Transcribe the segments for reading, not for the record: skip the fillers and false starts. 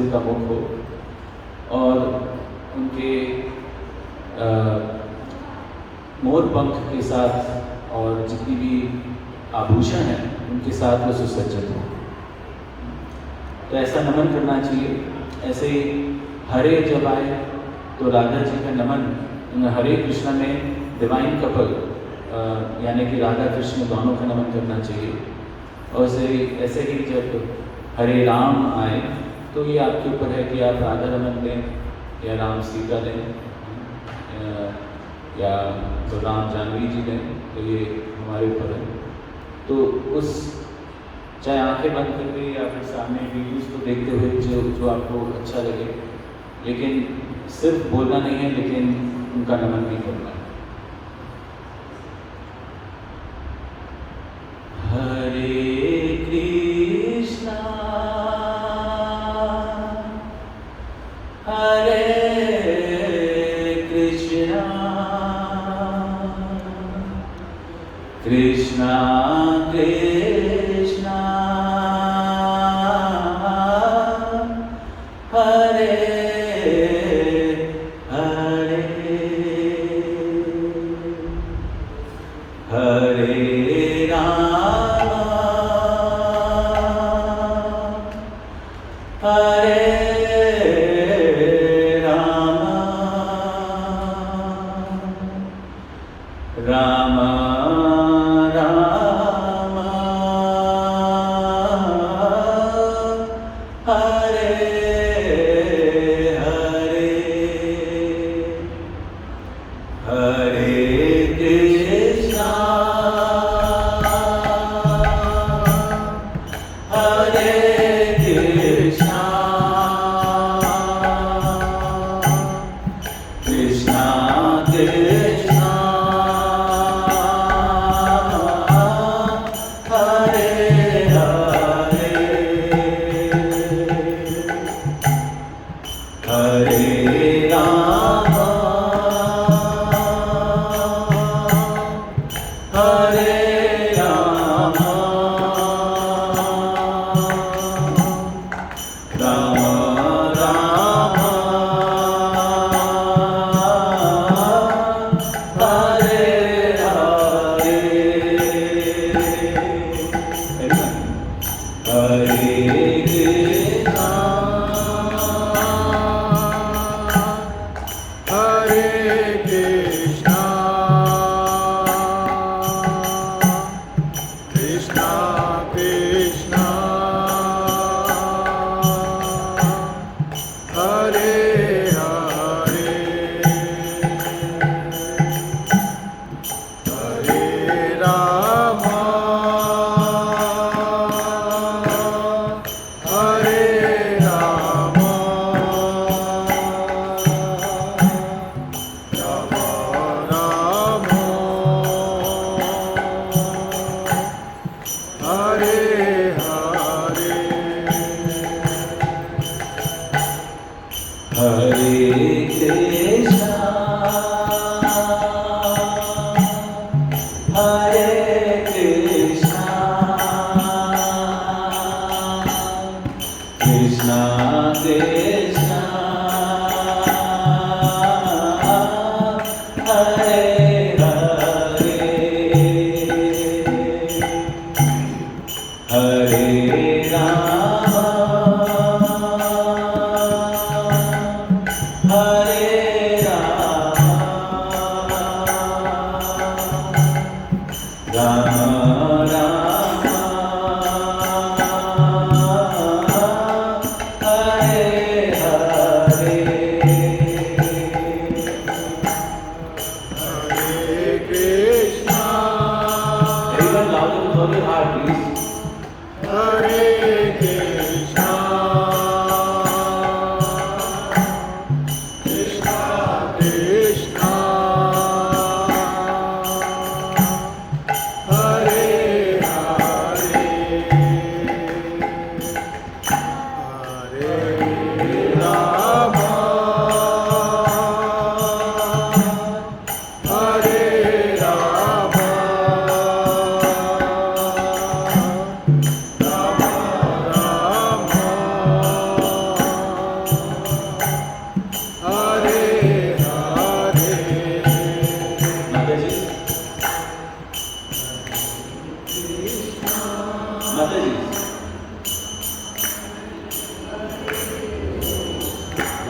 सूर्य का मुख हो और उनके मोर पंख के साथ और जितनी भी आभूषण हैं उनके साथ वो सुसज्जित हो। तो ऐसा नमन करना चाहिए। ऐसे ही हरे जब आए तो राधा जी का नमन हरे कृष्ण में डिवाइन कपल यानी कि राधा कृष्ण दोनों का नमन करना चाहिए। और ऐसे ही जब हरे राम आए तो ये आपके ऊपर है कि आप राधा रमन दें या राम सीता दें या तो राम जानवी जी दें, तो ये हमारे ऊपर है। तो उस चाहे आंखें बंद करके या फिर सामने वीडियोस को देखते हुए जो आपको अच्छा लगे, लेकिन सिर्फ बोलना नहीं है, लेकिन उनका नमन भी करना है। हरे कृष्णा हरे कृष्णा कृष्णा कृष्णा हरे हरे हरे राम हरे राम राम राम हरे हरे हरे कृष्णा हरे कृष्णा कृष्णा कृष्णा हरे हरे हरे राम हरे राम राम राम हरे हरे हरे कृष्णा हरे कृष्णा कृष्णा कृष्णा हरे हरे हरे राम हरे राम राम हरे हरे हरे कृष्णा हरे कृष्णा कृष्णा कृष्णा हरे हरे हरे राम हरे राम राम राम हरे हरे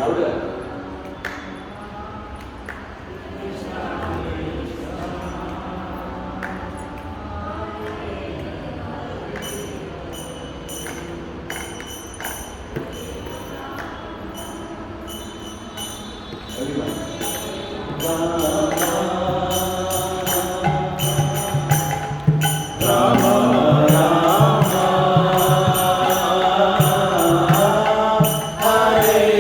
लाउडर। हरे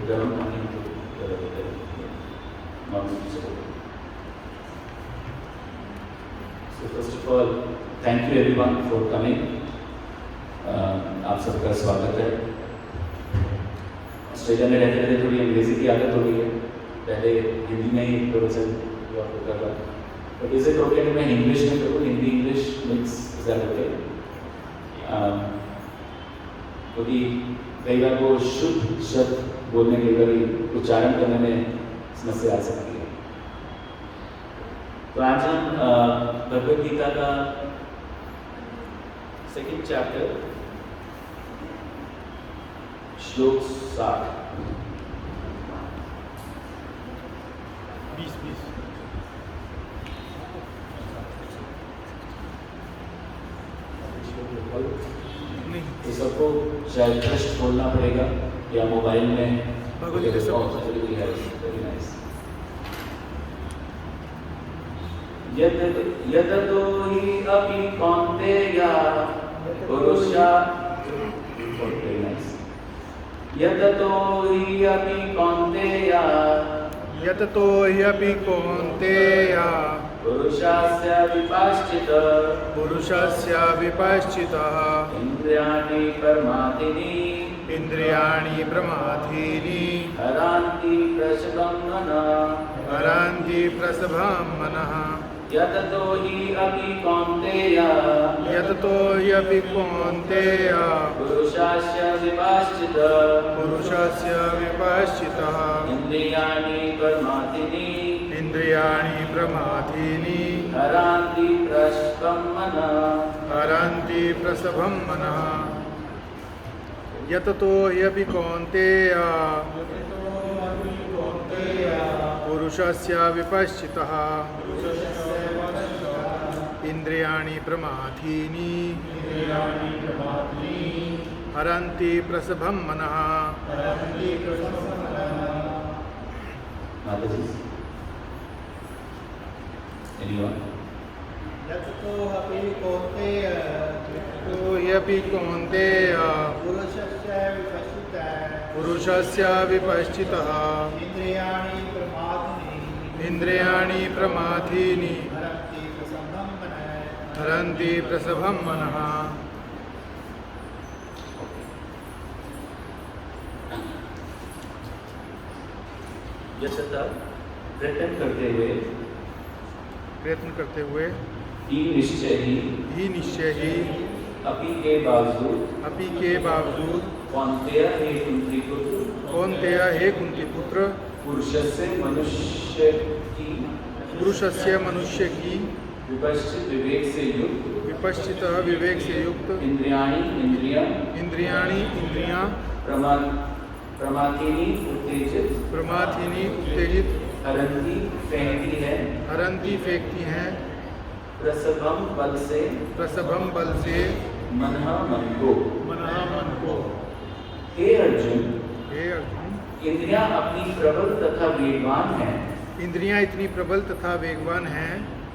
गर्म पानी So first of all, thank you everyone for coming. आप सबका स्वागत है। ऑस्ट्रेलिया में रहते रहते थोड़ी अंग्रेजी की आदत हो गई है, पहले हिंदी में ही प्रवचन हुआ करता था, बट इज इट ओके मैं इंग्लिश में करूँ, Hindi English mix, is that okay? क्योंकि कई बार वो शुद्ध शब्द बोलने के बार उच्चारण करने में समस्या आ सकती है। तो आज हम भगवद गीता का सेकंड चैप्टर श्लोक 60 तो सबको शायद पृष्ठ खोलना पड़ेगा या मोबाइल में यततो हि अपि कौन्तेय पुरुषा यततो हि अपि कौन्तेय यततो ह्यपि कौन्तेय पुरुषस्य विपश्चितः इन्द्रियाणि प्रमाथिनी हरन्ति प्रसभं मनः यततो हि अपि कौन्तेय पुरुषस्य विपश्चितः इन्द्रियाणि प्रमाथिनी हरन्ति प्रसभं मनः यततो ह्यपि कौन्तेय पुरुषस्य विपश्चितः इन्द्रियाणि प्रमाथीनि हरन्ति प्रसभं मनः। ह्यपि कौन्तेय पुरुषस्य विपश्चितः इन्द्रियाणि प्रमाथीनि हरन्ति प्रसभं मनः। प्रयत्न करते हुए ही निश्चय ही अपि के बावजूद कौन्तेय हे कुंती पुत्र पुरुषस्य मनुष्य की विपश्चित विवेक से युक्त इंद्रियाणि प्रमाथिनी उत्तेजित हरंती फेंकती हैं प्रसभम बल से मन को। हे अर्जुन, इंद्रियां अपनी प्रबल तथा वेगवान हैं। इंद्रियां इतनी प्रबल तथा वेगवान हैं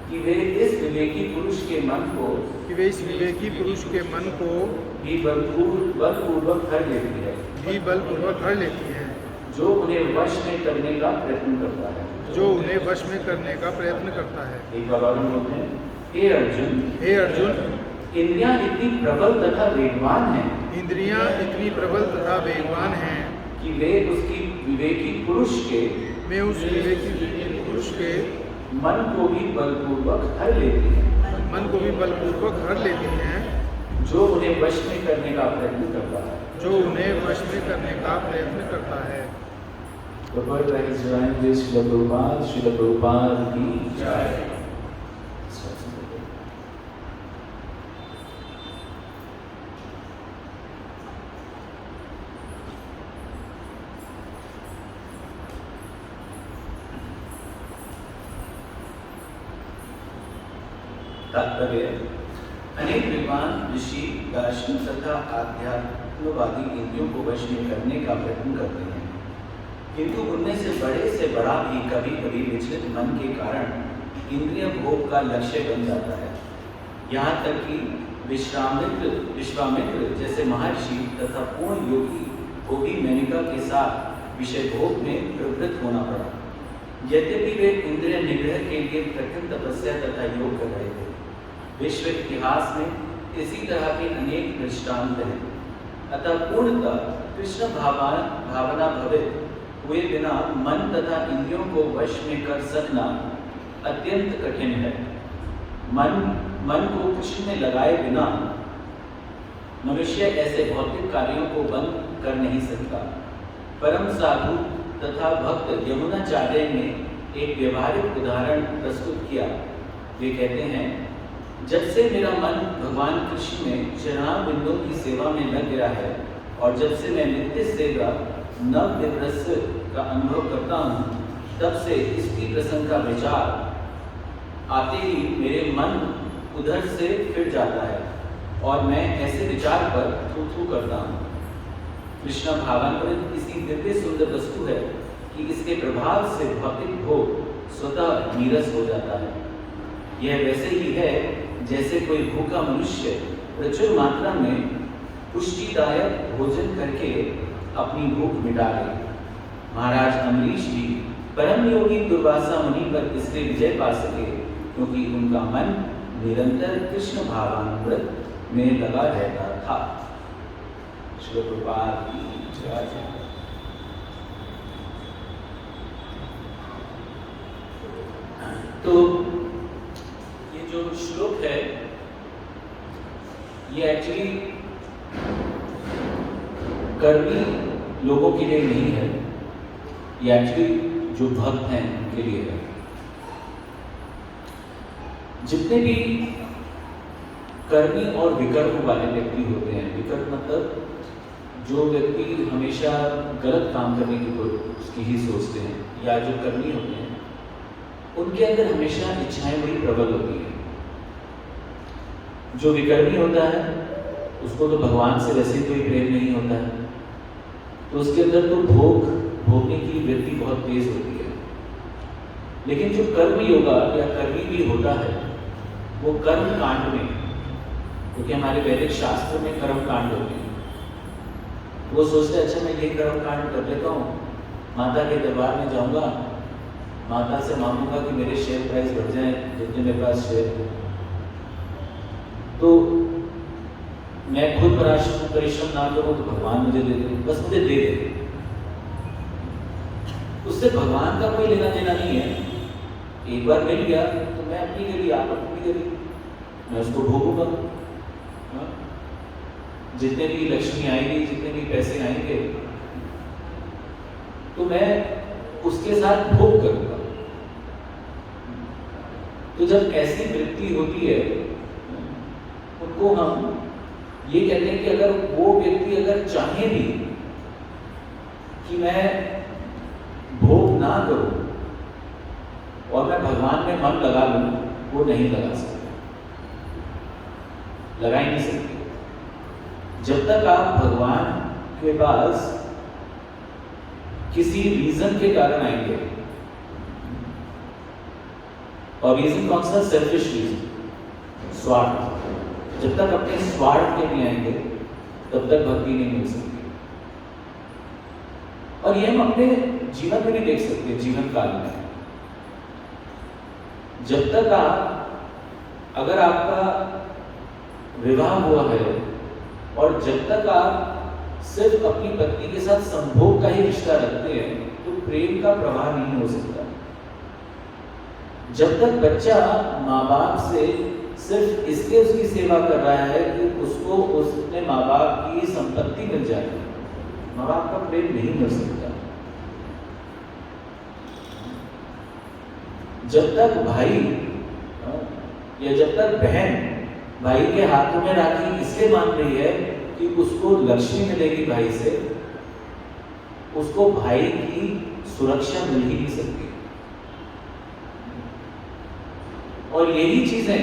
कि वे इस विवेकी पुरुष के मन को भी बलपूर्वक हर लेती है जो उन्हें वश में करने का प्रयत्न करता है। एक बार और बोलते हैं, हे अर्जुन, इंद्रियां इतनी प्रबल तथा वेगवान हैं कि वे उसकी विवेकी पुरुष के मन को भी बलपूर्वक हर लेती हैं जो उन्हें वश में करने का प्रयत्न करता है। The word that is joined with Srila Prabhupada की जय। तात्पर्य, अनेक विद्वान ऋषि दार्शनिक तथा आध्यात्मवादी इंद्रियों को वश में करने का प्रयत्न करते हैं, किंतु उनमें से बड़ा भी कभी कभी विचलित मन के कारण इंद्रिय भोग का लक्ष्य बन जाता है। यहाँ तक कि विश्वामित्र जैसे महर्षि तथा पूर्ण योगी को भी मेनका के साथ विषय भोग में प्रवृत्त होना पड़ा। यद्यपि वे इंद्रिय निग्रह के लिए कठिन तपस्या तथा योग कर रहे थे। विश्व इतिहास में इसी तरह के अनेक दृष्टांत हैं। अतः पूर्णतः कृष्ण भावना भवित हुए बिना मन तथा इंद्रियों को वश में कर सकना अत्यंत कठिन है। मन को कृष्ण में लगाए बिना मनुष्य ऐसे भौतिक कार्यों को बंद कर नहीं सकता। परम साधु तथा भक्त यमुनाचार्य ने एक व्यवहारिक उदाहरण प्रस्तुत किया। वे कहते हैं, जब से मेरा मन भगवान कृष्ण में चरण बिंदुओं की सेवा में लग गया है और जब से मैं नित्य सेवा नव दिवस का अनुभव करता हूँ, तब से इसकी प्रसंग का विचार आते ही मेरे मन उधर से फिर जाता है और मैं ऐसे विचार पर थू करता हूँ। कृष्ण भावांतरित इसी दिव्य सुंदर वस्तु है कि इसके प्रभाव से भौतिक भोग स्वतः नीरस हो जाता है। यह वैसे ही है जैसे कोई भूखा मनुष्य प्रचुर मात्रा में पुष्टिदायक भोजन करके अपनी भूख मिटा ले। महाराज अमरीश जी परम योगी दुर्वासा मुनि पर इसलिए विजय पा सके क्योंकि उनका मन निरंतर कृष्ण भावामृत में लगा रहता था। श्री प्रभुपाद की जय। तो ये जो श्लोक है ये एक्चुअली कर्मी लोगों के लिए नहीं है, ये एक्चुअली जो भक्त हैं उनके लिए है। जितने भी कर्मी और विकर्म वाले व्यक्ति होते हैं, विकर्म मतलब जो व्यक्ति हमेशा गलत काम करने की उसकी ही सोचते हैं, या जो कर्मी होते हैं उनके अंदर हमेशा इच्छाएं बड़ी प्रबल होती हैं। जो विकर्मी होता है उसको तो भगवान से वैसे कोई प्रेम नहीं होता है, तो उसके अंदर तो भोगने की वृत्ति बहुत तेज होती है। लेकिन जो कर्म योगा या कर्मी भी होता है वो कर्म कांड में, क्योंकि हमारे वैदिक शास्त्र में कर्म कांड होते हैं, वो सोचते हैं अच्छा मैं ये कर्म कांड कर लेता हूँ, माता के दरबार में जाऊंगा, माता से मांगूंगा कि मेरे शेयर प्राइस बढ़ जाए जितने मेरे पास शेयर, तो मैं खुद परिश्रम ना करूं तो भगवान मुझे दे दे, बस मुझे दे दे। उससे भगवान का कोई लेना देना नहीं है। एक बार मिल गया तो मैं अपनी गली, आप अपनी गली, मैं उसको भोगूंगा। जितने भी लक्ष्मी आएगी, जितने भी पैसे आएंगे, तो मैं उसके साथ भोग करूंगा। तो जब ऐसी वृत्ति होती है उनको हम ये कहते हैं कि अगर वो व्यक्ति अगर चाहे भी कि मैं भोग ना करूं और मैं भगवान में मन लगा लूं, वो नहीं लगा सकते, लगा ही नहीं सकते। जब तक आप भगवान के पास किसी रीजन के कारण आएंगे, और रीजन कौन सा? सेल्फिश रीजन, स्वार्थ। जब तक अपने स्वार्थ के लिए आएंगे तब तक भक्ति नहीं मिल सकती। और ये हम अपने जीवन में भी देख सकते हैं। जीवन काल में जब तक अगर आपका विवाह हुआ है और जब तक आप सिर्फ अपनी पत्नी के साथ संभोग का ही रिश्ता रखते हैं, तो प्रेम का प्रवाह नहीं हो सकता। जब तक बच्चा माँ बाप से सिर्फ इसलिए उसकी सेवा कर रहा है कि उसको उसने माँ बाप की संपत्ति मिल जाए, माँ बाप का प्रेम नहीं मिल सकता। जब तक भाई या जब तक बहन भाई के हाथों में राखी इसलिए मान रही है कि उसको लक्ष्मी मिलेगी भाई से, उसको भाई की सुरक्षा मिल ही नहीं सकती। और यही चीजें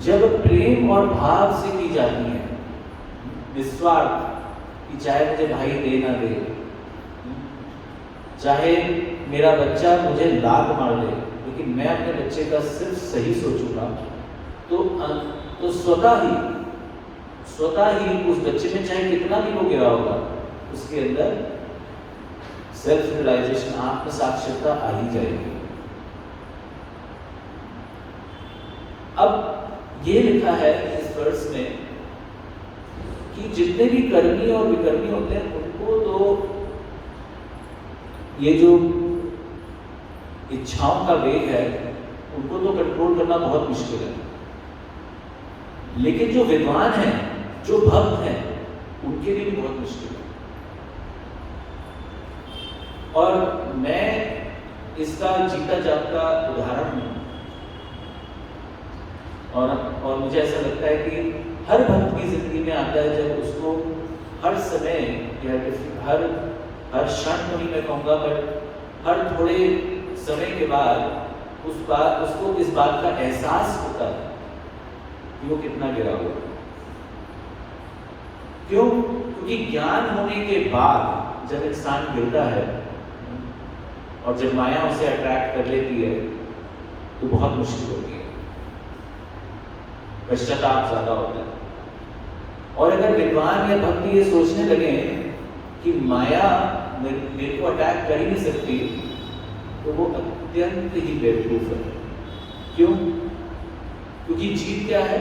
जब प्रेम और भाव से की जाती हैं, निस्वार्थ कि चाहे मुझे भाई दे ना दे, चाहे मेरा बच्चा मुझे लात मार दे, लेकिन मैं अपने बच्चे का सिर्फ सही सोचूंगा, तो स्वतः ही उस बच्चे में चाहे कितना भी वो गिरा होगा, उसके अंदर सेल्फ रियलाइजेशन, आत्म साक्षरता आ ही जाएगी। अब ये लिखा है इस वर्ष में कि जितने भी कर्मी और विकर्मी होते हैं उनको तो ये जो इच्छाओं का वेग है उनको तो कंट्रोल करना बहुत मुश्किल है, लेकिन जो विद्वान हैं, जो भक्त हैं, उनके लिए भी बहुत मुश्किल है। और मैं इसका जीता जागता उदाहरण हूं। और मुझे ऐसा लगता है कि हर भक्त की जिंदगी में आता है जब उसको हर समय या हर क्षण तो नहीं मैं कहूँगा, बट हर थोड़े समय के बाद उसको इस बात का एहसास होता है कि वो कितना गिरा हुआ है। क्यों? क्योंकि ज्ञान होने के बाद जब इंसान गिरता है और जब माया उसे अट्रैक्ट कर लेती है तो बहुत मुश्किल होती है, पश्चाताप ज्यादा होता है। और अगर विद्वान या भक्त ये सोचने लगे कि माया मेरे को अटैक कर ही नहीं सकती, तो वो अत्यंत ही बेवकूफ है। क्यों? क्योंकि जीत क्या है?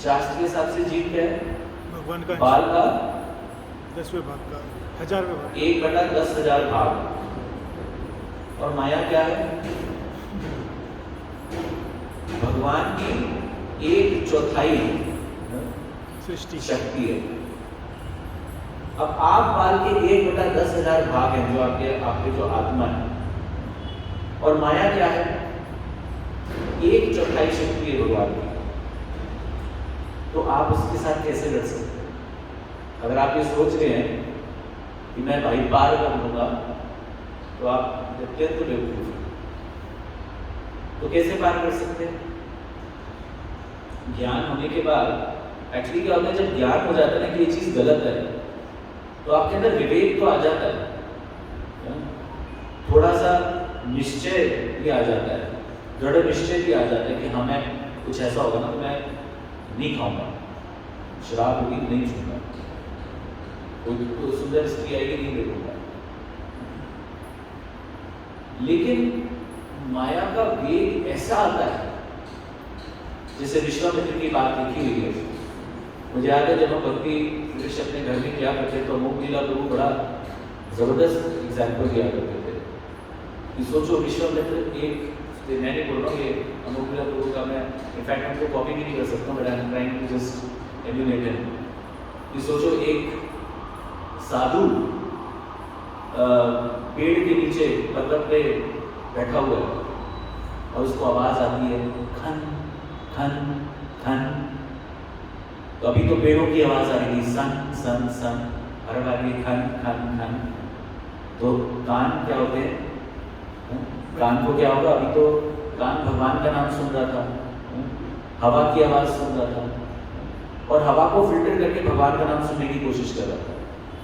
शास्त्र के हिसाब से जीत क्या है? भगवान का बाल का 10वें भाग का 1000वें भाग, 1/10,000 भाग। और माया क्या है? भगवान की 1/4 सृष्टि शक्ति है। अब आप बाल के 1/10,000 भाग हैं जो आपके जो आत्मा है, और माया क्या है? 1/4 शक्ति है भगवान की। तो आप उसके साथ कैसे लड़ सकते हैं? अगर आप ये सोच रहे हैं कि मैं भाई पार कर लूंगा, तो आप अत्यंत बेवकूफ हैं। तो कैसे पार कर सकते हैं? ज्ञान होने के बाद एक्चुअली क्या होता है, जब ज्ञान हो जाता है ना कि ये चीज गलत है, तो आपके अंदर विवेक तो आ जाता है, थोड़ा सा निश्चय भी आ जाता है, दृढ़ निश्चय भी आ जाता है कि हाँ मैं कुछ ऐसा होगा ना तो मैं नहीं खाऊंगा, शराब होगी नहीं छूंगा, कोई सुंदर स्त्री आएगी नहीं देखूंगा। लेकिन माया का वेग ऐसा आता है, जैसे विश्वामित्र की बात लिखी हुई है। मुझे याद है जब हम भक्ति वृक्ष अपने घर में किया करते तो अमोघ लीला प्रभु बड़ा जबरदस्त एग्जाम्पल दिया करते थे कि सोचो विश्वामित्र एक, मैं नहीं बोल रहा हूँ ये अमोघ लीला प्रभु का, मैं इनफैक्ट उनको कॉपी भी नहीं कर सकता, but I am trying to just emulate him. कि सोचो एक साधु पेड़ के नीचे पर्वत पे बैठा हुआ है और उसको आवाज आती है खन खन खन। तो अभी तो पेड़ों की आवाज आ रही थी सन सन सन, हर बार ये खन खन खन। तो कान क्या होते हैं? कान को क्या होगा? अभी तो कान भगवान का नाम सुन रहा था, हवा की आवाज सुन रहा था, और हवा को फिल्टर करके भगवान का नाम सुनने की कोशिश कर रहा था।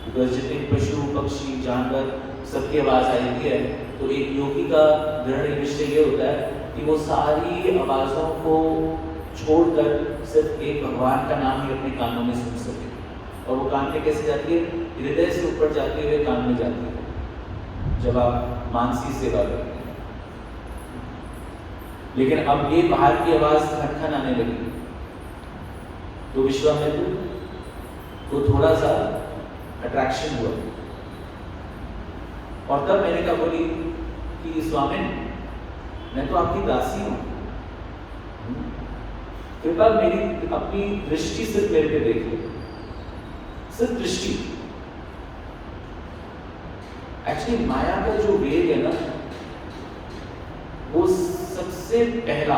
बिकॉज जितने पशु पक्षी जानवर सबकी आवाज आती है, तो एक योगी का दृढ़ निश्चय ये होता है कि वो सारी आवाजों को छोड़कर सिर्फ एक भगवान का नाम ही अपने कानों में सुन सके। और वो कान में कैसे जाती है? हृदय से ऊपर जाते हुए कान में जाती है जब आप मानसी सेवा करते हैं। लेकिन अब ये बाहर की आवाज खनखन आने लगी, तो विश्वामित्र को थोड़ा सा अट्रैक्शन हुआ, और तब मैंने कहा बोली कि स्वामी मैं तो आपकी दासी हूं, कृपया मेरी अपनी दृष्टि सिर्फ मेरे पे देख लो, सिर्फ दृष्टि। एक्चुअली माया का जो वेग है ना, वो सबसे पहला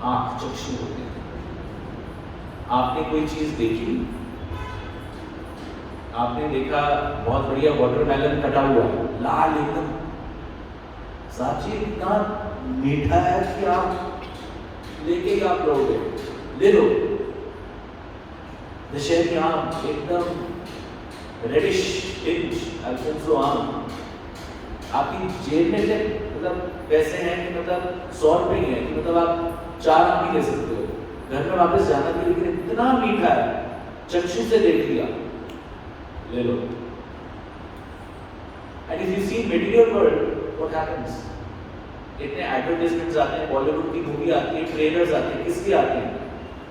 आंख चक्षु होते हैं। आपने कोई चीज देखी, आपने देखा बहुत बढ़िया वाटरमेलन कटा हुआ लाल एकदम, साची इतना मीठा है कि आप लेके ही आप लोगे, ले लो। दशहरी आम एकदम रेडिश पिंच अल्फोंसो आम, आपकी जेब में से मतलब पैसे हैं कि मतलब 100 रुपए ही है कि मतलब आप 4 आम ही ले सकते हो, घर में वापस जाना भी, लेकिन इतना मीठा है, चक्षु से देख लिया, ले लो। And if you see material world, what happens? इतने एडवर्टाइजमेंट्स आते हैं, बॉलीवुड की मूवी आती है, ट्रेलर्स आते हैं, किसके आते हैं?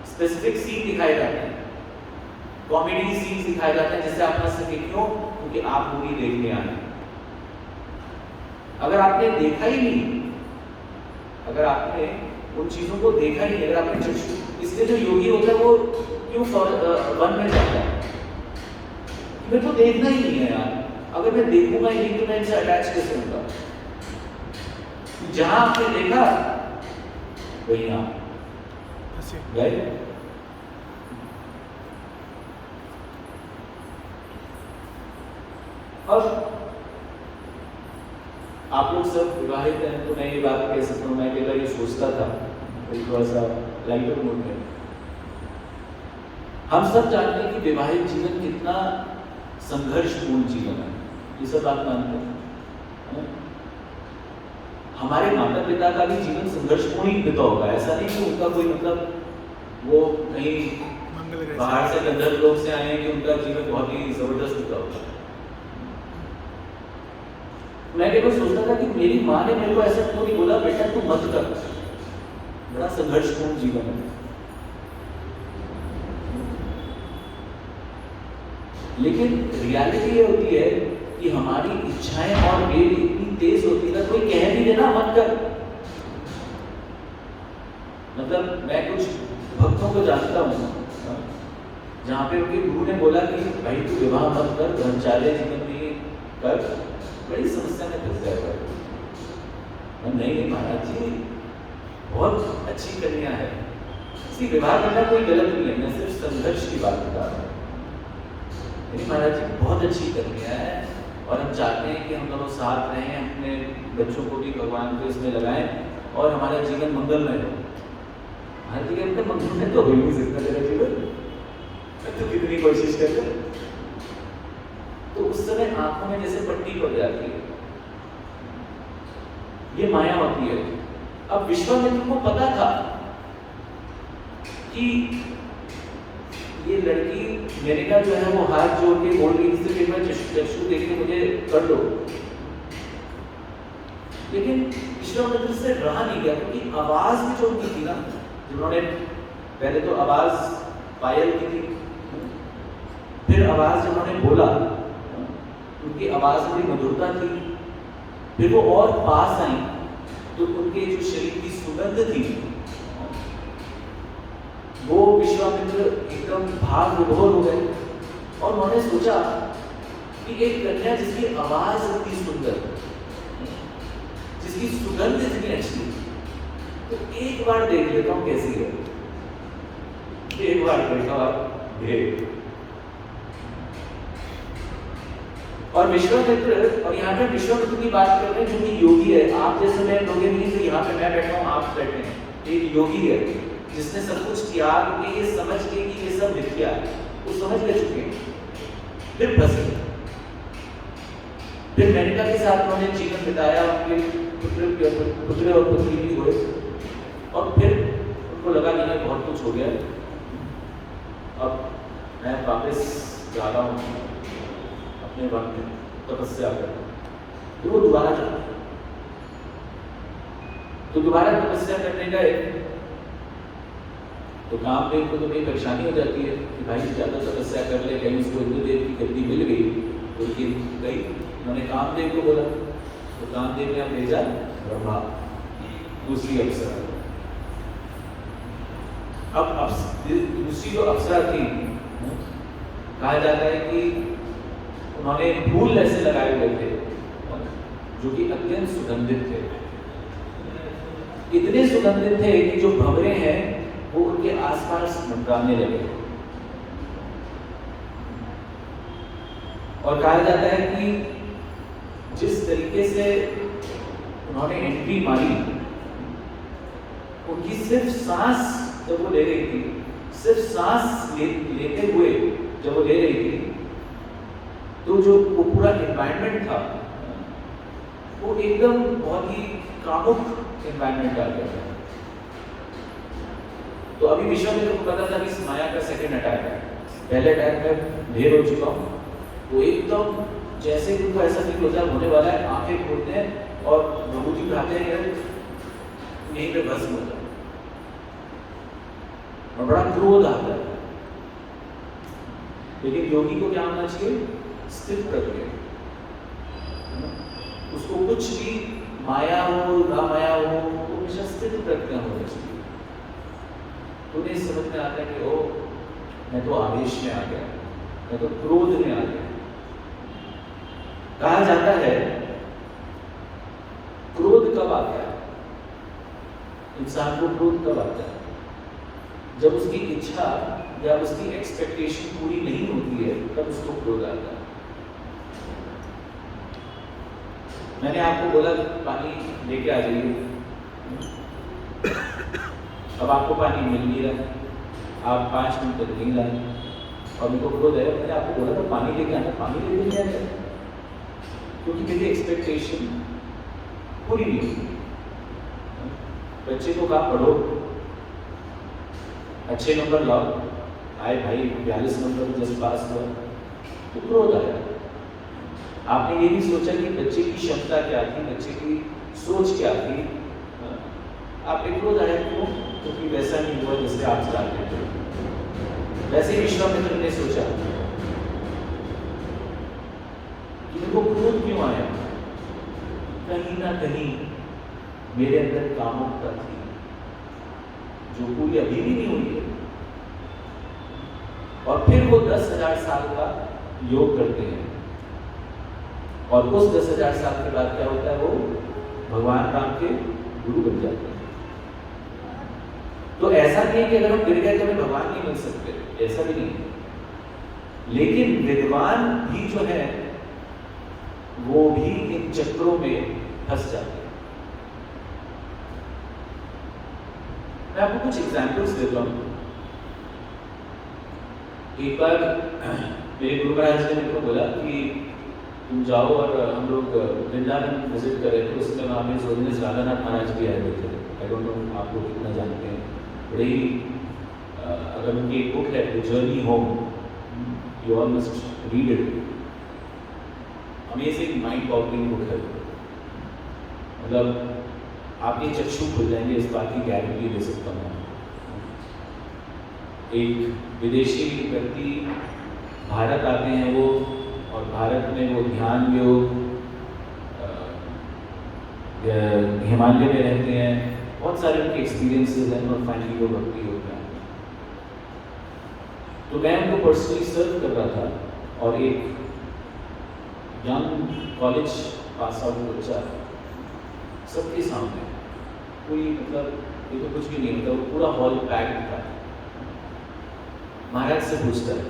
स्पेसिफिक सीन दिखाए जाते हैं, कॉमेडी सीन्स दिखाए जाते हैं जिससे आप हंस सके। क्यों? क्योंकि आप मूवी देखने आए। अगर आपने देखा ही नहीं, अगर आपने उन चीजों को देखा ही नहीं, अगर आपने चक्षु, इसलिए जो योगी होता है वो क्यों वन में जाता है? मेरे को देखना ही नहीं है यार, अगर मैं देखूंगा ही नहीं तो मैं इनसे अटैच कैसे होऊंगा? जहां आपने देखा वही आप गए। अब आप लोग सब विवाहित हैं तो मैं ये बात कह सकता हूँ, मैं अकेला ये सोचता था, थोड़ा सा लाइटर मूड में। हम सब जानते हैं कि विवाहित जीवन कितना संघर्षपूर्ण जीवन है, ये सब आप मानते हैं। हमारे माता पिता का भी जीवन संघर्षपूर्ण ही बीता होगा, ऐसा नहीं कि उनका कोई मतलब वो कहीं बाहर से गंधर्व लोग से आए हैं कि उनका जीवन बहुत ही जबरदस्त बीता होगा। मैं केवल सोचता था कि मेरी माँ ने मेरे को ऐसा क्यों नहीं बोला, बेटा तू मत कर, बड़ा संघर्षपूर्ण जीवन है। लेकिन रियलिटी ये होती है कि हमारी इच्छाएं और वेग इतनी तेज होती है, कोई कह भी देना मत कर। मतलब मैं कुछ भक्तों को जानता हूँ जहाँ पे उनके गुरु ने बोला कि भाई तू विवाह मत कर, ब्रह्मचार्य जीवन में कर, बड़ी समस्या में फंस जाएगा। नहीं महाराज जी, बहुत अच्छी कन्या है, इसी विवाह करना कोई गलत नहीं है, मैं सिर्फ संघर्ष की बात बता रहा हूँ। नहीं महाराज जी, बहुत अच्छी कन्या है और हम चाहते हैं कि हम दोनों साथ रहें, अपने बच्चों को भी भगवान को इसमें लगाएं और हमारा जीवन मंगलमय हो। महाराज जी कहते मंगलमय तो हो ही नहीं सकता तेरा जीवन, तो कितनी कोशिश करते। तो उस समय आंखों में जैसे पट्टी पड़ जाती है, ये माया होती है। अब विश्वामित्र को पता था कि ये लड़की मेनका जो है वो हाथ जोड़ के बोल रही थी कि मैं चक्षु देख के मुझे कर दो, लेकिन विश्वामित्र से रहा नहीं गया क्योंकि आवाज भी जो उनकी थी ना, जिन्होंने पहले तो आवाज पायल की थी, फिर आवाज जब उन्होंने बोला उनकी आवाज में मधुरता थी, फिर वो और पास आई तो उनके जो शरीर की सुगंध थी वो विश्वामित्र एकदम भाव विभोर हो गए और उन्होंने सोचा कि एक कन्या जिसकी आवाज इतनी सुंदर, जिसकी सुगंध इतनी अच्छी, तो एक बार देख लेता हूं कैसी है। एक बार देखा और विश्वामित्र, और यहाँ पे विश्वामित्र की बात कर रहे हैं जो कि योगी है। आप जैसे मैं लोग नहीं थे, यहाँ पे मैं बैठा हूँ, आप बैठे हैं, एक योगी है जिसने सब कुछ किया क्योंकि ये समझ के कि ये सब मिथ्या है, वो समझ ले चुके हैं। फिर फंसे, फिर मेनका के साथ उन्होंने जीवन बिताया, उनके पुत्र और पुत्री भी हुए और फिर उनको लगा कि नहीं बहुत कुछ हो गया, अब मैं वापस जा रहा हूँ अपने वन में तपस्या कर। तो वो दोबारा चला, तो दोबारा तपस्या करने गए तो कामदेव को तो बड़ी परेशानी हो जाती है कि भाई ज्यादा तपस्या कर ले, कहीं उसको इंद्रदेव की गद्दी मिल गई तो ये गई। उन्होंने कामदेव को बोला तो कामदेव ने भेजा ब्रह्मा, दूसरी अप्सरा। अब दूसरी जो अप्सरा थी, कहा जाता है कि उन्होंने फूल ऐसे लगाए हुए थे जो कि अत्यंत सुगंधित थे, इतने सुगंधित थे कि जो भंवरे हैं वो उनके आसपास मंडराने लगे। और कहा जाता है कि जिस तरीके से उन्होंने एंट्री मारी, उनकी सिर्फ सांस जब वो ले रही थी, सिर्फ सांस लेते हुए जब वो ले रही थी, तो जो वो पूरा एनवायरनमेंट था वो एकदम बहुत ही कामुक एनवायरनमेंट आ गया था। तो अभी विश्वामित्र को पता था कि इस माया का सेकंड अटैक है, पहले अटैक में ढेर हो चुका हूँ, वो एकदम जैसे कि उनको ऐसा फील होता है होने वाला है, आंखें खोलते हैं और विभूति उठाते हैं, यहीं पे भस्म होता है और बड़ा क्रोध आता है। लेकिन योगी को क्या होना चाहिए? स्थिर प्रज्ञ। उसको कुछ भी माया हो ना माया हो, वो हमेशा स्थिर प्रज्ञ होना चाहिए। तो उन्हें समझ में आता है कि ओ, मैं तो आवेश में आ गया, मैं तो क्रोध में आ गया। कहा जाता है क्रोध कब आता है? इंसान को क्रोध कब आता है? जब उसकी इच्छा या उसकी एक्सपेक्टेशन पूरी नहीं होती है, तब उसको क्रोध आता है। मैंने आपको बोला पानी लेके आ जाइए, अब आपको पानी मिल नहीं रहा, आप 5 मिनट तक नहीं लाए और मेरे को क्रोध है। मैंने आपको बोला था पानी लेके आना, पानी लेके नहीं आया क्योंकि मेरी एक्सपेक्टेशन पूरी नहीं हुई। बच्चे को कहा पढ़ो, अच्छे नंबर लाओ, आए भाई 42 नंबर जस्ट पास हुआ, तो क्रोध आया। आपने ये नहीं सोचा कि बच्चे की क्षमता क्या थी, बच्चे की सोच क्या थी। आप एक क्रोध आया क्यों? क्योंकि वैसा नहीं हुआ जैसे आप चाहते थे। वैसे ही विश्वामित्र ने सोचा कि मेरे को क्रोध क्यों आया? कहीं ना कहीं मेरे अंदर कामुकता थी जो पूरी अभी भी नहीं हुई है। और फिर वो 10,000 साल का योग करते हैं और उस 10,000 साल के बाद क्या होता है? वो भगवान राम के गुरु बन जाते हैं। तो ऐसा नहीं है कि अगर हम गिर गए तो हमें भगवान नहीं मिल सकते, ऐसा भी नहीं है। लेकिन विद्वान भी जो है वो भी इन चक्रों में फंस जाते हैं। मैं आपको कुछ एग्जाम्पल्स देता हूं। एक बार मेरे गुरु महाराज ने मेरे को बोला कि तुम जाओ, और हम लोग वृंदावन विजिट कर रहे थे। उस समय वहाँ पे सोजनेस राधानाथ महाराज भी आए हुए थे। आई डोंट नो आप लोग कितना जानते हैं। बड़े ही अगर उनकी एक बुक है the journey home, you all must read it. Amazing mind boggling book है। मतलब आपके चक्षु खुल जाएंगे, इस बात की गारंटी दे सकता हूँ। एक विदेशी व्यक्ति भारत आते हैं वो, और भारत में वो ध्यान योग, हिमालय में रहते हैं, बहुत सारे उनके एक्सपीरियंसेस हैं और फाइनली वो भक्ति होता है। तो मैं उनको पर्सनली सर्व कर रहा था और एक यंग कॉलेज पास आउट बच्चा सबके सामने, कोई मतलब ये तो कुछ भी नहीं होता, वो पूरा हॉल पैक्ड था। महाराज से पूछता है,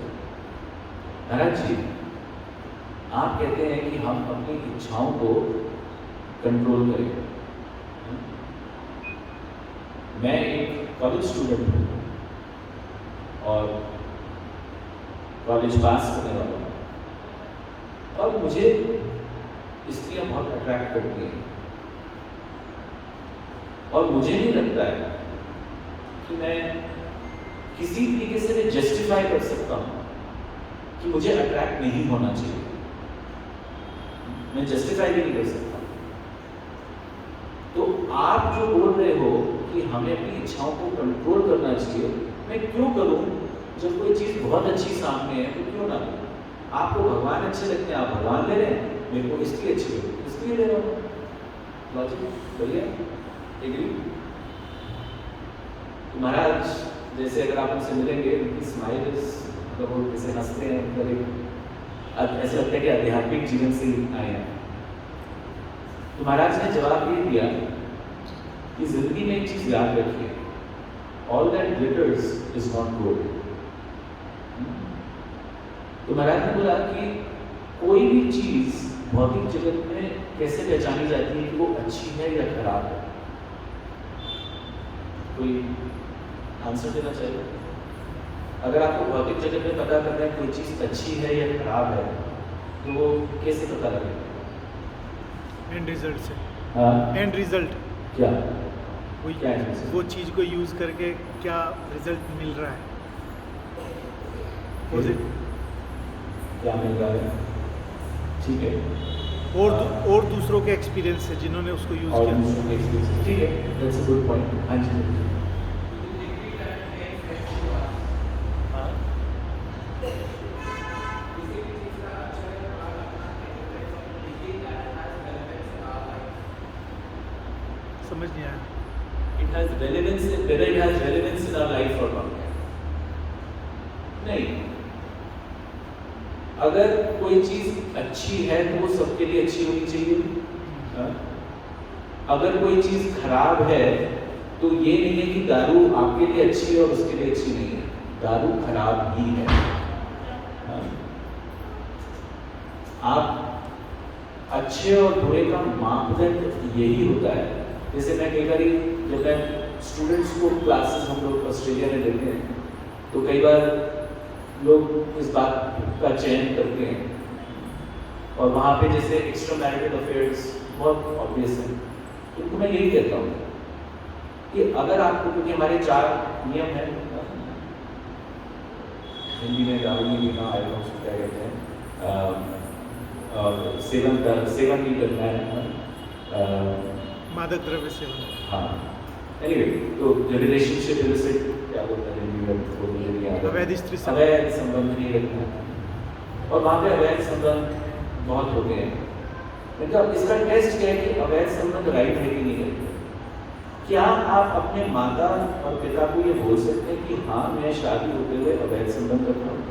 महाराज जी आप कहते हैं कि हम अपनी इच्छाओं को कंट्रोल करें। मैं एक कॉलेज स्टूडेंट हूँ और कॉलेज पास करने वाला हूँ, और मुझे स्त्रियाँ बहुत अट्रैक्ट करती हैं, और मुझे नहीं लगता है कि मैं किसी तरीके से मैं जस्टिफाई कर सकता हूँ कि मुझे अट्रैक्ट नहीं होना चाहिए। मैं जस्टिफाई भी नहीं कर सकता। तो आप जो बोल रहे हो कि हमें अपनी इच्छाओं को कंट्रोल करना चाहिए, मैं क्यों करूं? जब कोई चीज़ बहुत अच्छी सामने है तो क्यों ना करूं? आपको भगवान अच्छे लगते हैं, आप भगवान ले रहे हैं, मेरे को इसलिए अच्छी लगती है, इसलिए ले रहा हूँ। लॉजिक बढ़िया, एग्री? तो महाराज जैसे अगर आप उनसे मिलेंगे, उनकी स्माइल मतलब वो जैसे हंसते हैं, मतलब ऐसा लगता है कि आध्यात्मिक जीवन से आए हैं। तो महाराज ने जवाब ये दिया कि जिंदगी में एक चीज याद रखिए, all that glitters is not gold. तो महाराज ने बोला कि कोई भी चीज भौतिक जगत में कैसे पहचानी जाती है कि वो अच्छी है या खराब है? कोई आंसर देना चाहिए? अगर आपको भौतिक जगत में पता करना है कोई चीज अच्छी है या खराब है, तो वो कैसे पता लगेगा? एंड रिजल्ट से। हाँ? एंड रिजल्ट क्या क्या है? वो चीज़ को यूज़ करके क्या रिजल्ट मिल रहा है, क्या मिल रहा है? ठीक है। और दूसरों के एक्सपीरियंस से जिन्होंने उसको यूज़ और किया। दूसरों के एक्सपीरियंस, ठीक है, दैट्स अ गुड पॉइंट। हाँ जी। हाँ। समझ नहीं आया। It has relevance, whether it has relevance in our life or not. नहीं, अगर कोई चीज अच्छी है तो वो सबके लिए अच्छी होनी चाहिए। हाँ? अगर कोई चीज खराब है तो ये नहीं है कि दारू आपके लिए अच्छी है और उसके लिए अच्छी नहीं है, दारू खराब ही है। हाँ? आप अच्छे और बुरे का मापदंड यही होता है। जैसे मैं कई बार जब मैं स्टूडेंट्स को क्लासेस हम लोग ऑस्ट्रेलिया में देते हैं तो कई बार लोग इस बात का चयन करते हैं और वहाँ पे जैसे एक्स्ट्रा मैरिटल अफेयर्स बहुत ऑब्वियस है, तो मैं यही कहता हूँ कि अगर आपको, क्योंकि हमारे 4 नियम हैं, हिंदी में दारू नहीं पीना, क्या कहते हैं, और सेवन नहीं करना है, मादक द्रव्य सेवन। हाँ, एनीवे, तो रिलेशनशिप इलिसिट क्या बोलते हैं हिंदी में, तो मुझे नहीं आता, अवैध स्त्री अवैध संबंध नहीं रखना, और वहाँ पे अवैध संबंध बहुत होते हैं। मतलब इसका टेस्ट क्या है कि अवैध संबंध राइट है कि नहीं है। क्या आप अपने माता और पिता को ये बोल सकते हैं कि हाँ मैं शादी होते हुए अवैध संबंध रखता हूँ?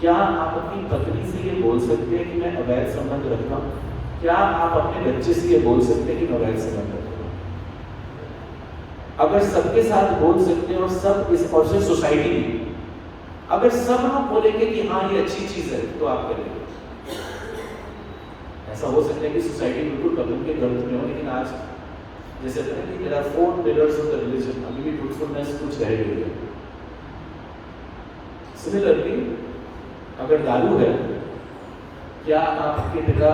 क्या आप अपनी पत्नी से ये बोल सकते हैं कि मैं अवैध संबंध रखता हूँ? क्या आप अपने बच्चे से ये बोल सकते हैं कि मैं अवैध संबंध रखता हूँ? अगर सबके साथ बोल सकते हैं और सब इस, और सिर्फ सोसाइटी में अगर सब लोग बोलेंगे कि हाँ ये अच्छी चीज है तो आप करेंगे। ऐसा हो सकता है कि सोसाइटी बिल्कुल कदम के गलत में हो, लेकिन आज जैसे कहते हैं कि there are 4 pillars of the religion, अभी भी ट्रूथफुलनेस कुछ रह गई है। सिमिलरली अगर दारू है, क्या आपके पिता,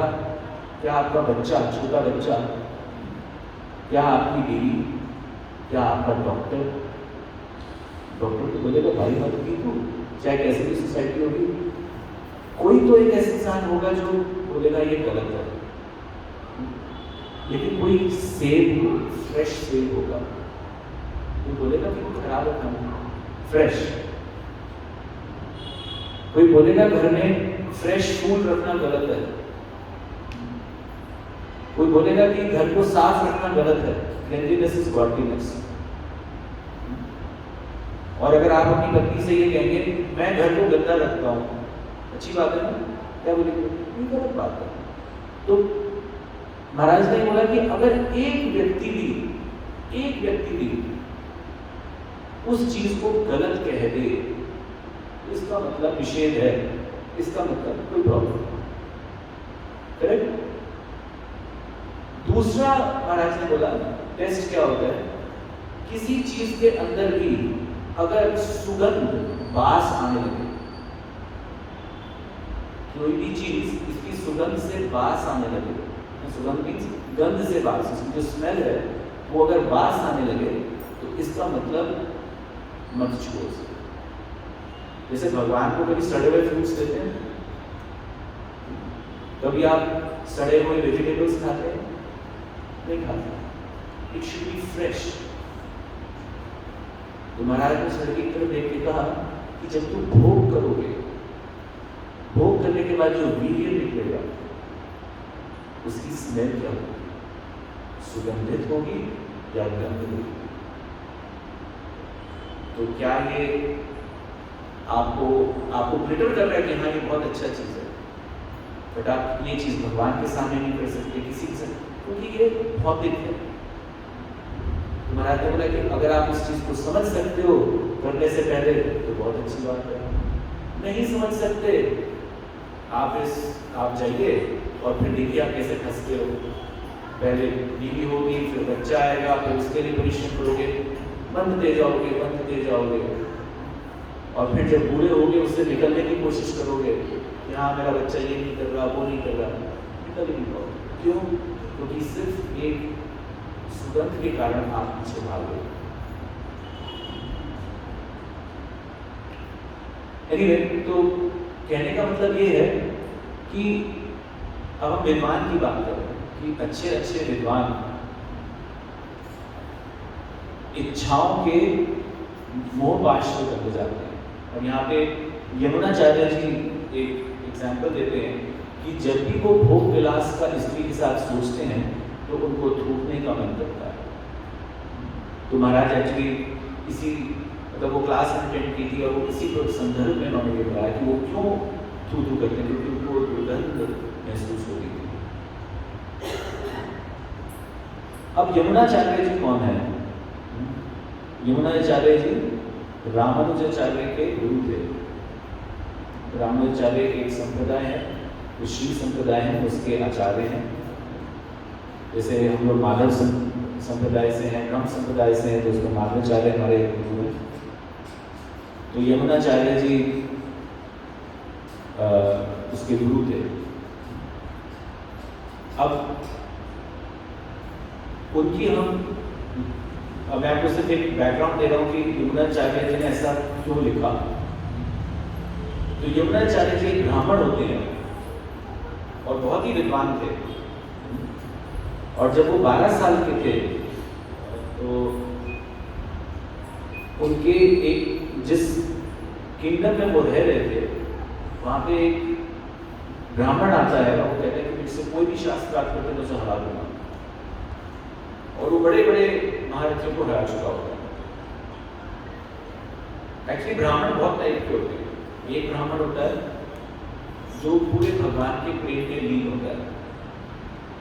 क्या आपका बच्चा, छोटा बच्चा, क्या आपकी बीवी, क्या आपका डॉक्टर तो बोलेगा भाई मत पी तू, चाहे कैसी भी सोसाइटी होगी, कोई तो एक ऐसा इंसान होगा जो बोलेगा ये गलत है। लेकिन कोई सेब, फ्रेश सेब होगा, कोई बोलेगा कि वो खराब है खाना, फ्रेश। कोई बोलेगा घर में फ्रेश फूल रखना गलत है, कोई बोलेगा कि घर को साफ रखना गलत है, क्लीनलीनेस इज गॉडलीनेस। और अगर आप अपनी पत्नी से ये कहेंगे मैं घर को गंदा रखता हूँ, अच्छी बात है ना, क्या बोलेंगे? ये गलत बात है। तो महाराज ने बोला कि अगर एक व्यक्ति भी उस चीज को गलत कह दे, इसका मतलब निषेध है, इसका मतलब कोई प्रॉब्लम, करेक्ट? दूसरा महाराज ने बोला टेस्ट क्या होता है, किसी चीज के अंदर भी अगर सुगंध, बास आने लगे, कोई भी चीज इसकी सुगंध से बास आने लगे, सुगंध मीन्स गंध से बास, इसकी जो स्मेल है वो अगर बास आने लगे तो इसका मतलब मत छुओ। जैसे भगवान को कभी सड़े हुए फ्रूट्स देते हैं, कभी आप सड़े हुए वेजिटेबल्स खाते हैं? नहीं खाते। It should be fresh. तो महाराज ने सड़की की तरफ देख के कहा कि जब तुम भोग करोगे, भोग करने के बाद जो वीर्य निकलेगा उसकी स्मेल क्या होगी? सुगंधित होगी या गंध होगी? तो क्या ये आपको ग्लिटर कर रहा है कि हाँ ये बहुत अच्छा चीज है, बट आप ये चीज भगवान के सामने नहीं कर सकते, किसी से, क्योंकि ये भौतिक है। तो महाराज ने बोला कि अगर आप इस चीज को समझ सकते हो करने से पहले तो बहुत अच्छी बात है, नहीं समझ सकते आप जाइए और फिर देखिए आप कैसे फंसते हो। पहले बीवी होगी, फिर बच्चा आएगा, फिर उसके लिए परिश्रम करोगे, बंधते जाओगे, और फिर जब बूढ़े होगे उससे निकलने की कोशिश करोगे कि हाँ मेरा बच्चा ये नहीं कर रहा, वो नहीं कर रहा, निकल ही नहीं पाओगे। क्यों? क्योंकि सिर्फ एक सुगंध के कारण आप पीछे भागोगे। एनीवे, तो कहने का मतलब ये है कि अब हम विद्वान की बात करें कि अच्छे अच्छे विद्वान इच्छाओं के मोह पाश को करते जाते हैं। और यहाँ पे यमुनाचार्य जी एक एग्जाम्पल देते हैं कि जब भी वो भोग विलास का स्त्री के साथ सोचते हैं तो उनको थूकने का मन करता है। तो महाराज एक्चुअली इसी मतलब वो क्लास अटेंड की थी और वो इसी को संदर्भ में उन्होंने ये बताया कि वो क्यों थू थू करते हैं, क्योंकि उनको दुर्गंध महसूस होती थी। अब यमुनाचार्य जी कौन है? यमुनाचार्य जी रामानुजाचार्य के गुरु थे। रामानुजाचार्य एक संप्रदाय है, वो श्री संप्रदाय है, उसके आचार्य हैं। जैसे हम लोग माधव संप्रदाय से हैं, ब्रह्म संप्रदाय से हैं, तो उसको माधवाचार्य हमारे गुरु हैं। तो यमुनाचार्य जी उसके गुरु थे। अब उनकी अब मैं आपको सिर्फ एक बैकग्राउंड दे रहा हूँ कि यमुनाचार्य जी ने ऐसा क्यों लिखा। तो यमुनाचार्य जी ब्राह्मण होते हैं और बहुत ही विद्वान थे। और जब वो 12 साल के थे तो उनके एक जिस किंगडम में वो रह रहे थे वहाँ पे एक ब्राह्मण आता है और वो कहते हैं कि मुझसे कोई भी शास्त्र प्राप्त करते तो उसे हरा दूंगा। और वो बड़े बड़े महारथियों को हरा चुका होता है। एक्चुअली ब्राह्मण बहुत टाइप के होते हैं। एक ब्राह्मण होता है जो पूरे भगवान के प्रेम में लीन होता है,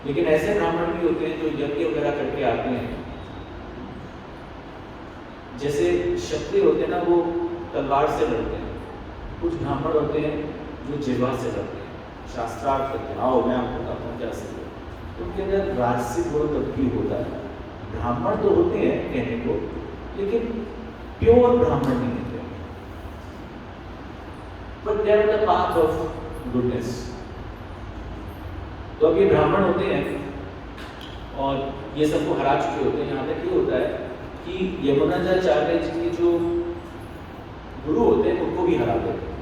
लेकिन ऐसे ब्राह्मण भी होते हैं जो यज्ञ वगैरह करके आते हैं। जैसे क्षत्रिय होते हैं ना, वो तलवार से लड़ते हैं। कुछ ब्राह्मण होते हैं जो जिह्वा से लड़ते हैं, शास्त्रार्थ करते हैं। आओ मैं आपको बताता हूँ क्या से। उनके अंदर राजसिक गुण तब भी होता है। ब्राह्मण तो होते हैं कहने को, लेकिन प्योर ब्राह्मण नहीं होते। But they are the path of goodness. तो अब ये ब्राह्मण होते हैं और ये सबको हरा चुके होते हैं। यहाँ तक ये होता है कि यमुनाचार्य जी के जो गुरु होते हैं उनको भी हरा देते हैं।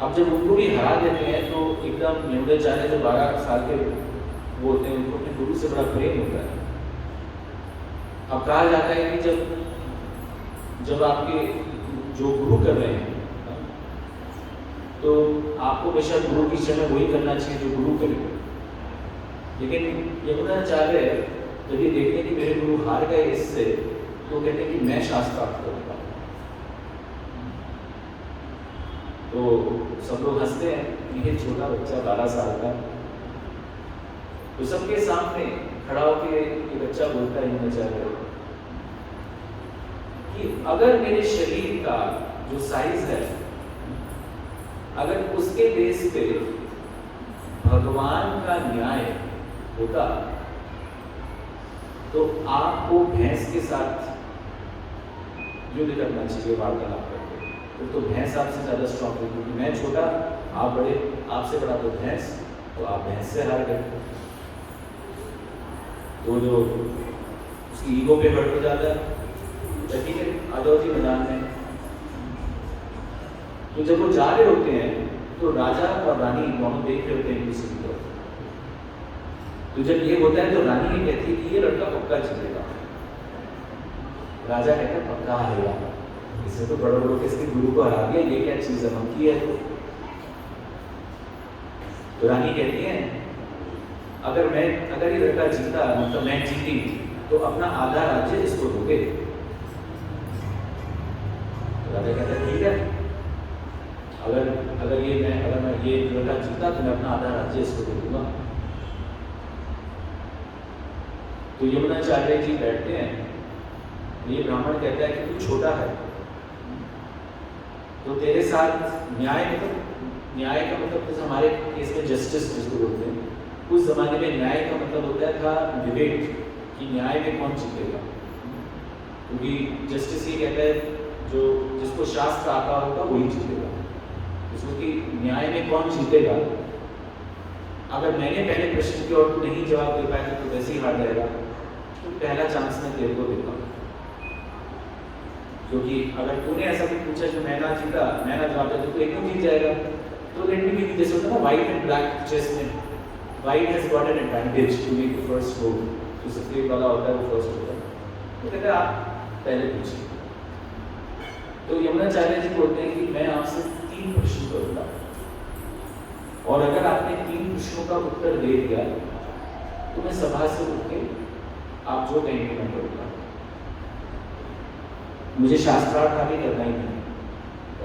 अब जब उनको भी हरा देते हैं तो एकदम यमुनाचार्य जो 12 साल के वो होते हैं उनको अपने गुरु से बड़ा प्रेम होता है। अब कहा जाता है कि जब आपके जो गुरु कर रहे हैं तो आपको बेशक गुरु की समय वही करना चाहिए जो गुरु करे। लेकिन यमुनाचार्य जब ये देखते हैं कि मेरे गुरु हार गए इससे, तो कहते हैं कि मैं शास्त्रार्थ करूंगा। तो सब लोग हंसते हैं कि ये छोटा बच्चा 12 साल का, तो सबके सामने खड़ा होकर ये बच्चा बोलता है यमुनाचार्य कि अगर मेरे शरीर का जो साइज है, अगर उसके बेस पे भगवान का न्याय होता तो आपको भैंस के साथ युद्ध करना चाहिए, वार्तालाप करके। तो भैंस आपसे ज़्यादा स्ट्रॉन्ग है, क्योंकि मैं छोटा, आप बड़े, आपसे बड़ा तो भैंस, तो आप भैंस से हार गए। तो जो उसकी ईगो पे बढ़ जाता है, ठीक है आ जाओ जी मैदान में। तो जब वो जा रहे होते हैं तो राजा और रानी दोनों देख रहे होते हैं किसी की तरफ। तो जब ये होता है तो रानी ये कहती है कि ये लड़का पक्का जीतेगा। राजा कहता है पक्का हारेगा, इससे तो बड़े बड़ों के इसके गुरु को हरा दिया, ये क्या चीज है है। तो रानी कहती है अगर ये लड़का जीता मतलब मैं जीती तो अपना आधा राज्य इसको दोगे। तो राजा कहता है ठीक है, अगर मैं ये लड़का जीता तो मैं अपना आधा राज्य इसको दे दूंगा। तो यमुनाचार्य जी बैठते हैं, ये ब्राह्मण कहता है कि तू छोटा है, तो तेरे साथ न्याय का मतलब जैसे हमारे केस में जस्टिस जिसको बोलते हैं, उस जमाने में न्याय का मतलब होता था डिबेट कि न्याय में कौन जीतेगा। क्योंकि जस्टिस ये कहता है जो जिसको शास्त्र आता होगा वही जीतेगा। क्योंकि न्याय में कौन जीतेगा, अगर मैंने पहले प्रश्न की और तू नहीं जवाब दे पाया तो वैसे ही हार जाएगा। तो पहला चांस मैं तेरे को देता हूँ, क्योंकि अगर तूने ऐसा कुछ पूछा जो मैं ना जीता, मैं ना जवाब दिया तो तू एकदम जीत जाएगा। तो लेट मी गिव यू, जैसे होता है ना व्हाइट एंड ब्लैक चेस में, white has got an advantage to make the first move, जो सफेद वाला होता है वो फर्स्ट होता है। तो कहते हैं आप पहले पूछिए। तो यमुनाचार्य जी बोलते हैं कि मैं आपसे 3 प्रश्न करूंगा, और अगर आपने 3 प्रश्नों का उत्तर दे दिया तो मैं सभा से उठ के आप जो कहेंगे मैं करूंगा, मुझे शास्त्रार्थ आगे करना ही नहीं।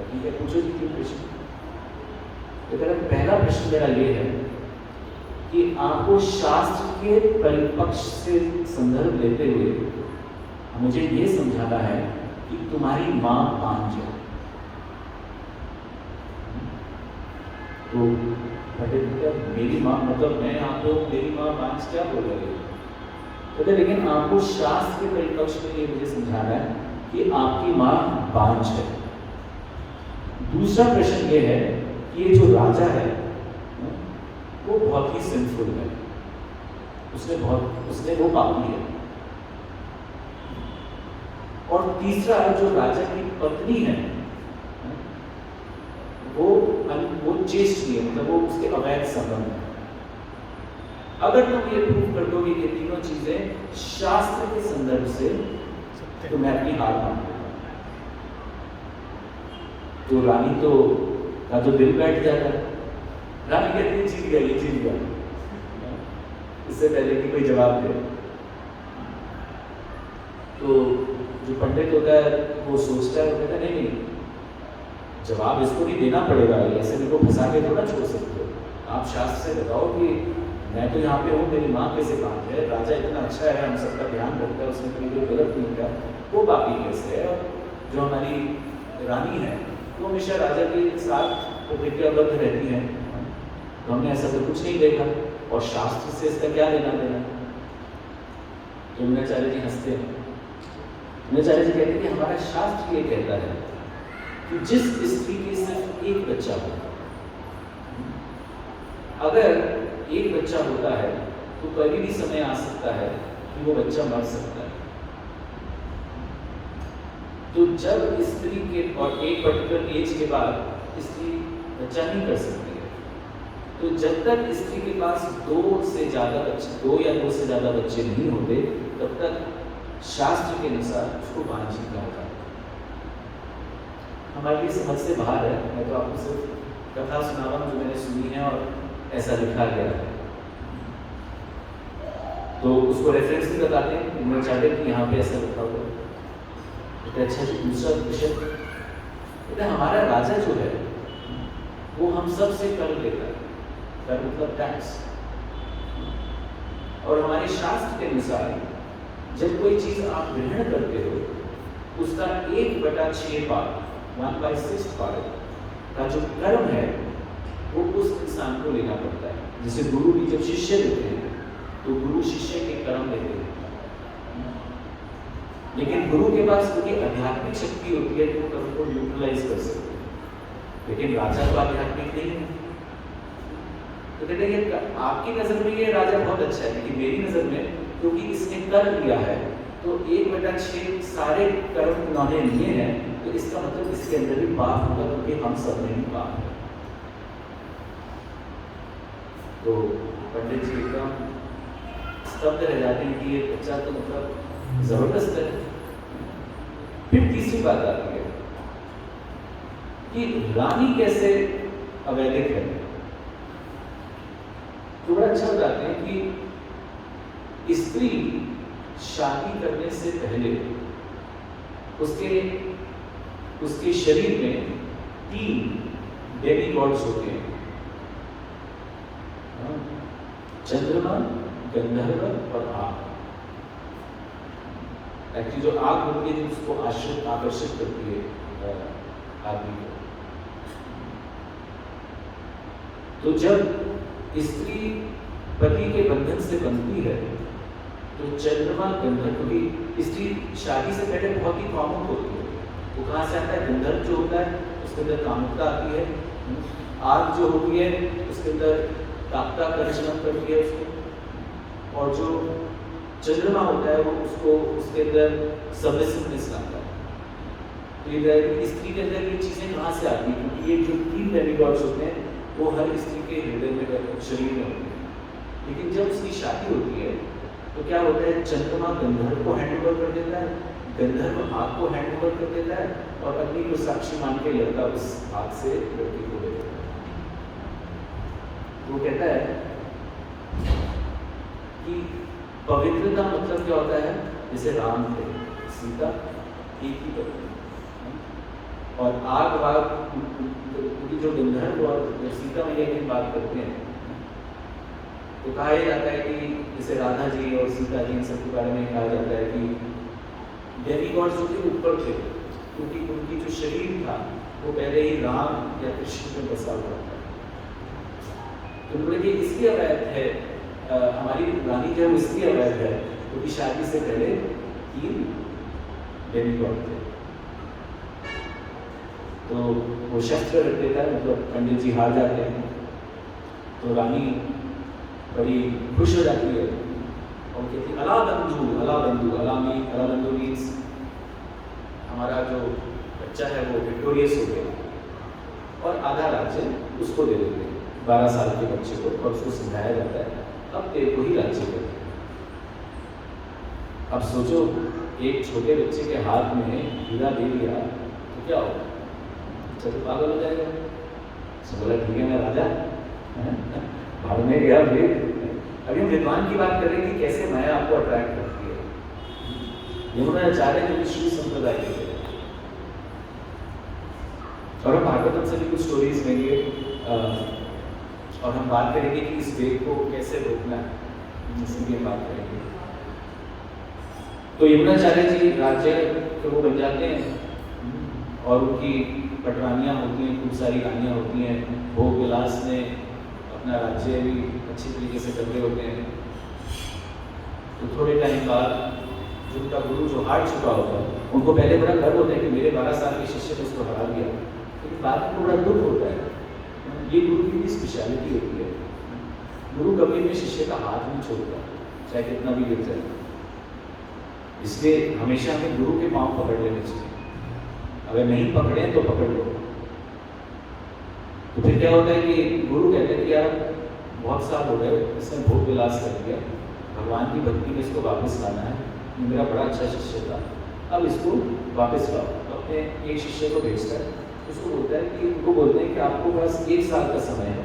ठीक है, पूछो जी 3 प्रश्न। तो पहला प्रश्न मेरा ये है कि आपको शास्त्र के परिपक्ष से संदर्भ लेते हुए मुझे ये समझाना है कि तुम्हारी माँ पांच है। तो मेरी माँ मतलब मैं आपको मेरी माँ पांच क्या बोल रही है? तो लेकिन आपको शास्त्र के परिपक्ष में ये मुझे समझाना है कि आपकी माँ पांच है। दूसरा प्रश्न ये है कि ये जो राजा है वो बहुत ही सिंफुल है, उसने वो पापी है। और तीसरा जो राजा की पत्नी है वो चेष्ट है, मतलब वो उसके अवैध संबंध है। अगर तुम ये प्रूव कर दो कि ये तीनों चीजें शास्त्र के संदर्भ से, तो मैं अपनी हार मान लूंगा। तो रानी का तो दिल बैठ जाता है। रानी कहती है जीत गया, ये जीत गया, इससे पहले कि कोई जवाब दे। तो जो पंडित होता है वो सोचता है, वो कहता है नहीं जवाब इसको नहीं देना पड़ेगा, ऐसे मेरे को फंसा के थोड़ा छोड़ सकते हो। आप शास्त्र से बताओ कि मैं तो यहाँ पे हूँ, मेरी माँ कैसे पाप है, राजा इतना अच्छा है, हम सबका ध्यान रखता है, उसने कोई कोई गलत नहीं किया, वो पापी कैसे है? और जो हमारी रानी है वो हमेशा राजा के साथ प्रतिज्ञाबद्ध रहती है, तो हमने ऐसा तो कुछ नहीं देखा, और शास्त्र से इसका क्या लेना देना? तो यमुनाचार्य जी हंसते हैं। यमुनाचार्य जी कहते हैं कि हमारा शास्त्र ये कहता है कि जिस स्त्री के सिर्फ एक बच्चा हो, अगर एक बच्चा होता है तो कभी भी समय आ सकता है कि वो बच्चा मर सकता है। तो जब स्त्री के और एक पर्टिकुलर एज के बाद स्त्री बच्चा नहीं कर सकती है, तो जब तक स्त्री के पास 2 या 2 से ज्यादा बच्चे नहीं होते, तब तक शास्त्र के अनुसार उसको वांछित कहा जाता है। हमारे लिए समझ से बाहर है, मैं तो आपको सिर्फ कथा सुना रहा हूँ जो मैंने सुनी है और ऐसा लिखा गया है, तो उसको रेफरेंस भी बताते हैं। मैं चाहते हैं कि यहाँ पे ऐसा लिखा हुआ है। अच्छा जी, दूसरा विषय, हमारा राजा जो है वो हम सब से कर लेता है, कर मतलब टैक्स। और हमारे शास्त्र के अनुसार जब कोई चीज आप ग्रहण करते हो, उसका 1/6 भाग 1/6 पार्ट का जो कर्म है वो उस इंसान को लेना पड़ता है। जैसे गुरु भी जब शिष्य देते हैं तो गुरु शिष्य के कर्म लेते हैं, लेकिन गुरु के पास क्योंकि आध्यात्मिक शक्ति होती है तो कर्म को न्यूट्रलाइज कर सकते हैं, लेकिन राजा तो आध्यात्मिक नहीं है। तो कहते हैं आपकी नजर में ये राजा बहुत अच्छा है, लेकिन मेरी नजर में क्योंकि इसने कर लिया है तो 1/6 सारे कर्म उन्होंने लिए हैं, तो इसका मतलब इसके अंदर भी पाप होगा, क्योंकि हम सब में भी पाप है। तो पंडित जी एकदम स्तब्ध रह जाते हैं कि ये बच्चा तो मतलब जबरदस्त है। फिर तीसरी बात आती है कि रानी कैसे अवैधिक है। तो बड़ा अच्छा बताते हैं कि स्त्री शादी करने से पहले उसके शरीर में 3 डेमी गॉड्स होते हैं, चंद्रमा, गंधर्व और आग। एक्चुअली जो आग होती है उसको आकर्षित करती है आदमी को। तो जब स्त्री पति के बंधन से बनती है तो चंद्रमा, गंधर्व की स्त्री शादी से पहले बहुत ही कामुक होती है। वो कहाँ से आता है? गंधर्व जो होता है उसके अंदर कामुकता आती है, आग जो होती है उसके अंदर ताकता का जन्म करती है उसको, और जो चंद्रमा होता है वो उसके अंदर सबमिसिवनेस लाता है। तो ये स्त्री के अंदर ये चीजें कहाँ से आती है? क्योंकि ये जो 3 डेमिगॉड्स होते हैं वो हर स्त्री के हृदय में, शरीर में होती है। लेकिन जब उसकी शादी होती है तो क्या होता है, चंद्रमा गंधर्व को हैंड ओवर कर देता है, गंधर्व आग को हैंड ओवर कर देता है, और अग्नि को साक्षी मान के लड़का उस आग से लड़की को ले लेता है। तो वो कहता है कि पवित्रता मतलब क्या होता है, जैसे राम थे, सीता एक ही पत्नी, और आग वाग उनकी जो गंधर्व और सीता मैया की बात करते हैं तो कहा जाता है कि जैसे राधा जी और सीता जी इन सब के बारे में कहा जाता है कि डेमीगॉड्स जो थे ऊपर थे, क्योंकि उनकी जो शरीर था वो पहले ही राम या कृष्ण में बसा हुआ था। तो बोले कि इसलिए अवैध है, हमारी रानी जो है इसलिए अवैध है क्योंकि शादी से पहले 3 डेमीगॉड थे। तो वो शस्त्र रख देता है, मतलब पंडित जी हार जाते हैं, तो रानी बड़ी खुश हो जाती है और कहती अला बंधु, अला बंधु, अला बंधु मीन्स हमारा जो बच्चा है वो विक्टोरियस हो गया, और आधा राज्य उसको दे देते हैं 12 साल के बच्चे को, और उसको समझाया जाता है अब तेरे को ही राज्य दे। अब सोचो एक छोटे बच्चे के हाथ में हीरा दे दिया तो क्या होगा, तो पागल हो जाएगा। बोला ठीक है मैं राजा, भागने गया। फिर अभी हम विद्वान की बात कर रहे हैं कि कैसे माया आपको अट्रैक्ट करती है। यमुनाचार्य जो विष्णु संप्रदाय के थे, और हम भागवतम से भी कुछ स्टोरीज लेंगे और हम बात करेंगे कि इस वेग को कैसे रोकना है, इसी की बात करेंगे। तो यमुनाचार्य जी राज्य तो वो बन जाते हैं और उनकी पटरानियाँ होती हैं, खूब सारी रानियाँ होती हैं, भोग विलास में अपना राज्य भी अच्छी तरीके से कर रहे होते हैं। तो थोड़े टाइम बाद जो उनका गुरु जो हार चुका होता है, उनको पहले बड़ा गर्व होता है कि मेरे 12 साल के शिष्य ने उसको हरा दिया, लेकिन बाद में बड़ा दुख होता है। ये गुरु की भी स्पेशलिटी होती है, गुरु कभी भी शिष्य का हाथ नहीं छोड़ता, चाहे कितना भी गिर जाए। इसलिए हमेशा हमें गुरु के पांव पकड़ लेने चाहिए, अगर नहीं पकड़े तो पकड़ लो। तो फिर क्या होता है कि गुरु कहते हैं कि यार बहुत साल हो गए, इसने भोग विलास कर दिया, भगवान की भक्ति में इसको वापस लाना है, ये मेरा बड़ा अच्छा शिष्य था, अब इसको वापस लाओ। तो अपने एक शिष्य को भेजता है, उसको बोलता है कि उनको बोलते हैं कि आपको बस 1 साल का समय है,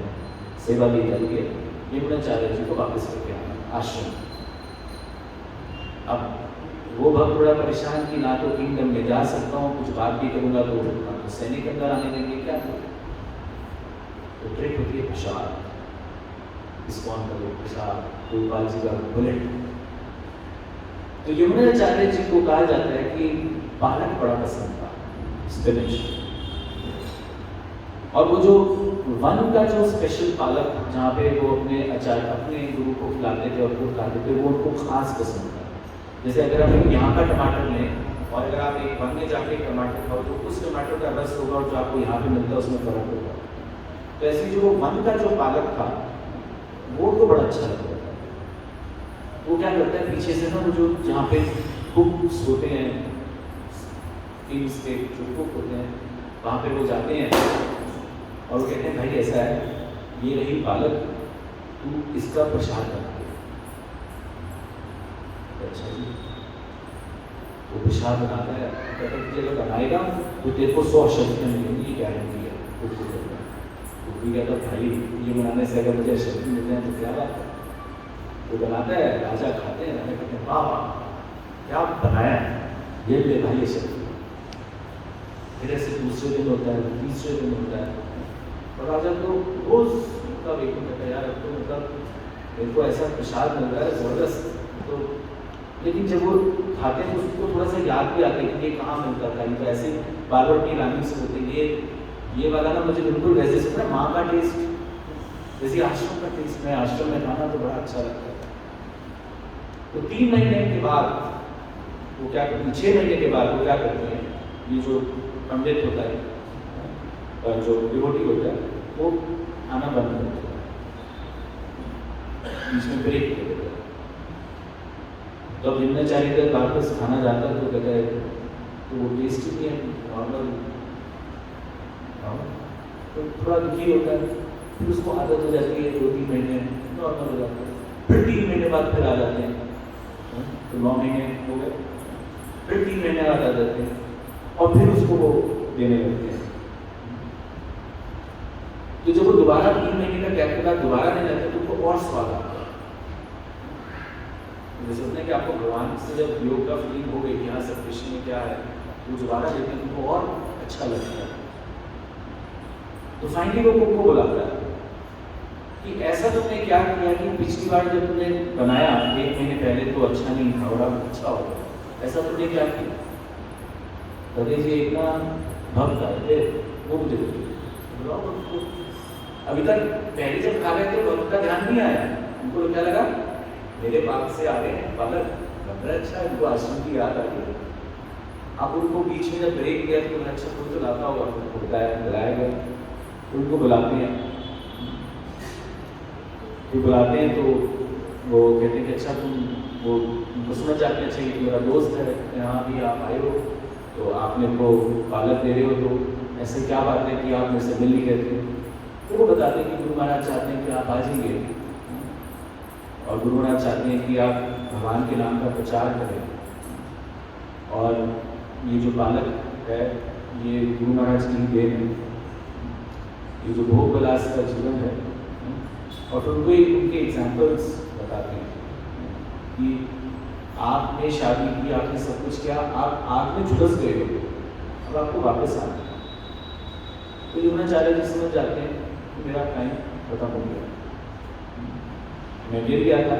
सेवा दी जाती है, यमुनाचार्य जी को वापस लेके आना आश्रम। अब वो भक्त बड़ा परेशान कि ना तो किंगडम में जा सकता हूँ, कुछ बात भी करूँगा तो सैनिक अंदर आने देंगे, क्या करूँ। तो ट्रिक होती है प्रसाद, इस्कॉन का लोग प्रसाद, गोपाल जी का बुलेट। तो यमुनाचार्य जी को कहा जाता है कि पालक बड़ा पसंद था, स्पिनच, और वो जो वन का जो स्पेशल पालक जहाँ पे वो अपने आचार्य अपने गुरु को खिलाते थे और वो खिलाते थे, वो उनको खास पसंद था। जैसे अगर आप यहाँ का टमाटर लें और अगर आप एक वन में जाके टमाटर खाओ तो उस टमाटर का रस होगा और जो आपको यहाँ पे मिलता है उसमें फर्क होगा। तो ऐसे जो वन का जो पालक था वो तो बड़ा अच्छा लगता था। वो क्या करता है, पीछे से ना वो जो जहाँ पे कुक्स होते हैं, टीम्स के जो कुक होते हैं, वहाँ पे वो जाते हैं और वो कहते हैं भाई ऐसा है, ये रही पालक, तू इसका प्रसाद कर। अच्छा जी, वो प्रसाद बनाता है, कहते हैं अगर बनाएगा तो तेरे को 100 शक्तियाँ मिलेंगी, ये गारंटी है। तो भी कहता भाई ये बनाने से अगर मुझे शक्ति मिल जाए तो क्या बात है। वो बनाता है, राजा खाते हैं, राजा कहते हैं वाह वाह क्या बनाया है, ये ले भाई ये शक्ति। फिर ऐसे दूसरे दिन होता है, तीसरे दिन होता है, और राजा तो रोज का वेटिंग करता है, यार अब तो मतलब मेरे को ऐसा प्रसाद मिल रहा है जबरदस्त। तो लेकिन जब वो खाते हैं तो उसको थोड़ा सा याद भी आता है कि ये कहाँ मिलता था। तो ऐसे बार बार अपनी रानी से बोलते हैं ये वाला ना मुझे बिल्कुल वैसे से ना माँ का टेस्ट, जैसे आश्रम का टेस्ट, मैं आश्रम में खाना तो बड़ा अच्छा लगता है। तो 3 महीने के बाद वो क्या करते हैं, 6 महीने के बाद वो क्या करते हैं, ये जो पंडित होता है और जो डिवोटी होता है वो खाना बंद कर देता है, बीच में ब्रेक दे देता है। तो अब यमुनाचार्य का वापस खाना जाता है तो कहता है तो वो टेस्ट नहीं है नॉर्मल, तो थोड़ा दुखी होता है। फिर उसको आदत हो जाती है, 2-3 महीने नॉर्मल हो जाता है, फिर 3 महीने बाद फिर आ जाते हैं, तो 9 महीने हो गए, फिर 3 महीने बाद आ जाते हैं और फिर उसको वो देने लगते हैं। तो जब वो दोबारा 3 महीने का गैप के बाद दोबारा देने लगते हैं तो उनको और स्वाद आता है। जैसे सोचते हैं कि आपको भगवान से जब योग का फीलिंग हो गई कि हाँ सब कृष्ण में क्या है, वो दोबारा देते हैं तुमको और अच्छा लगता है। तो फाइनली वो कुक को बुलाता है कि ऐसा तुमने क्या किया कि पिछली बार जब तुमने बनाया 1 महीने पहले तो अच्छा नहीं था और अब अच्छा हो गया, ऐसा तुमने क्या किया? हृदय जी एक ना भक्त आए, वो मुझे बोले अभी तक पहले जब खा रहे थे भक्त का ध्यान नहीं आया, उनको क्या लगा मेरे पाक से आ रहे हैं पालक बन रहा है, अच्छा उनको आश्रम की याद आ गई। अब उनको बीच में जब ब्रेक दिया तो अच्छा कोई तो लाता होगा, उनको बुलाया गया, उनको बुलाते हैं, तो बुलाते हैं तो वो कहते हैं कि अच्छा तुम वो उनको समझ जाते हैं, अच्छा ये मेरा दोस्त है, यहाँ भी आप आए हो तो आप मेरे को पालक दे रहे हो, तो ऐसे क्या बात है कि आप मेरे से मिल नहीं रहे थे? तो वो बताते हैं कि गुरु महाराज चाहते हैं कि आप आ जाइए और गुरु महाराज चाहते हैं कि आप भगवान के नाम का प्रचार करें, और ये जो पालक है ये गुरु महाराज की देन है, ये जो भोग विलास का जीवन है। और फिर उनके एग्जाम्पल्स बताते हैं कि आपने शादी की, आपने सब कुछ किया, आप आग में झुलस गए हो, अब आपको वापस आना है। तो योगाचार्य जी समझ जाते हैं कि मेरा टाइम खत्म हो गया, मैं गिर गया था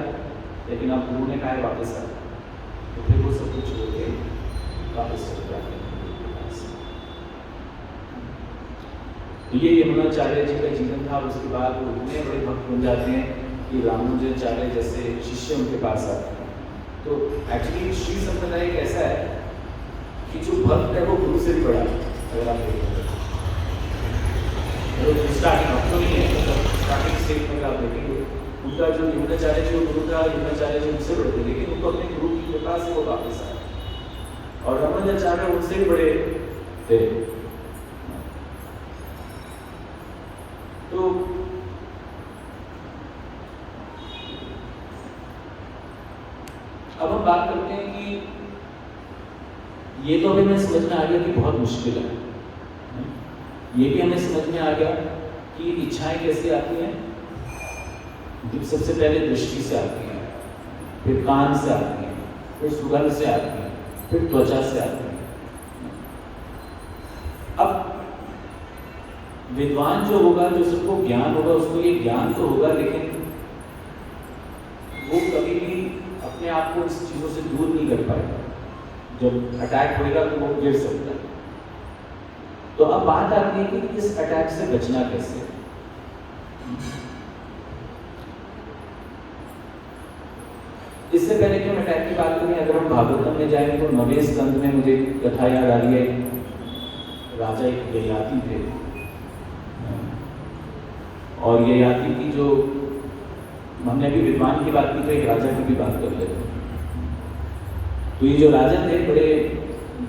लेकिन अब गुरु ने कहा है वापस आ, तो फिर वो सब कुछ छोड़ के वापस चले जाते हैं। तो ये यमुनाचार्य जी का जीवन था। उसके बाद वो इतने बड़े भक्त बन जाते हैं कि रामानुजाचार्य जैसे शिष्य उनके पास आते हैं। तो एक्चुअली श्री संप्रदाय एक ऐसा है कि जो भक्त है वो गुरु से भी बड़ा है। अगर आप देखेंगे स्टार्टिंग अब तो नहीं है, मतलब स्टार्टिंग स्टेज में आप देखेंगे उनका जो यमुनाचार्य जी गुरु था, यमुनाचार्य जी उनसे बड़े थे, लेकिन उनको अपने गुरु की कृपा से वो वापस आए, और रामानुजाचार्य उनसे भी बड़े थे। तो अब हम बात करते हैं कि ये तो हमें समझ में आ गया कि बहुत मुश्किल है, ये भी हमें समझ में आ गया कि इच्छाएं कैसे आती हैं। सबसे पहले दृष्टि से आती हैं, फिर कान से आती हैं, फिर सुगंध से आती हैं, फिर त्वचा से आती हैं। अब विद्वान जो होगा, जो सबको ज्ञान होगा, उसको ये ज्ञान तो होगा, लेकिन वो कभी भी अपने आप को इस चीजों से दूर नहीं कर पाएगा। जब अटैक होएगा तो वो गिर सकता है। तो अब बात आती है कि इस अटैक से बचना कैसे। इससे पहले कि हम अटैक की बात करें, अगर हम भागवतम में जाएं तो 9वें स्कंद में मुझे कथा याद आ रही है। राजा एक ययाति थे, और ययाति की जो, हमने अभी विद्वान की बात की तो एक राजा की भी बात कर लेते हैं। तो ये जो राजा थे बड़े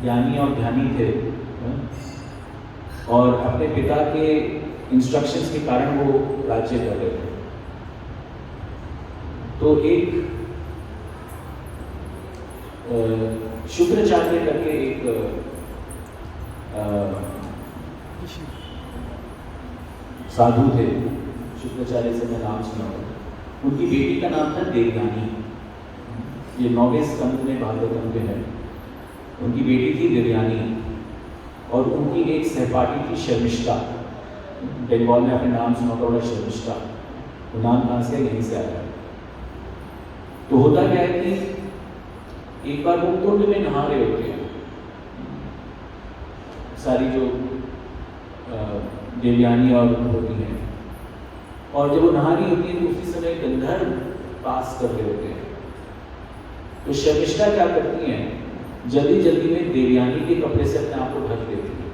ज्ञानी और ध्यानी थे, और अपने पिता के इंस्ट्रक्शंस के कारण वो राज्य कर रहे थे। तो एक शुक्राचार्य करके एक साधु थे, शुक्राचार्य से मैं नाम सुना हूँ। उनकी बेटी का नाम था देवयानी, ये 9वें स्कंद में भागवतम के है। उनकी बेटी थी देवयानी, और उनकी एक सहपाठी थी शर्मिष्ठा। बंगाल में अपने नाम सुना होगा शर्मिष्ठा, वो नाम कहाँ से यहीं से आया। तो होता क्या है कि एक बार वो कुंड में नहा रहे होते हैं, सारी जो देवयानी और होती हैं, और जब वो नहा रही होती है तो उसी समय गंधर्व पास कर रहे होते हैं। तो शर्मिष्ठा क्या करती हैं, जल्दी जल्दी में देवयानी के कपड़े से अपने आप को ढक देती है,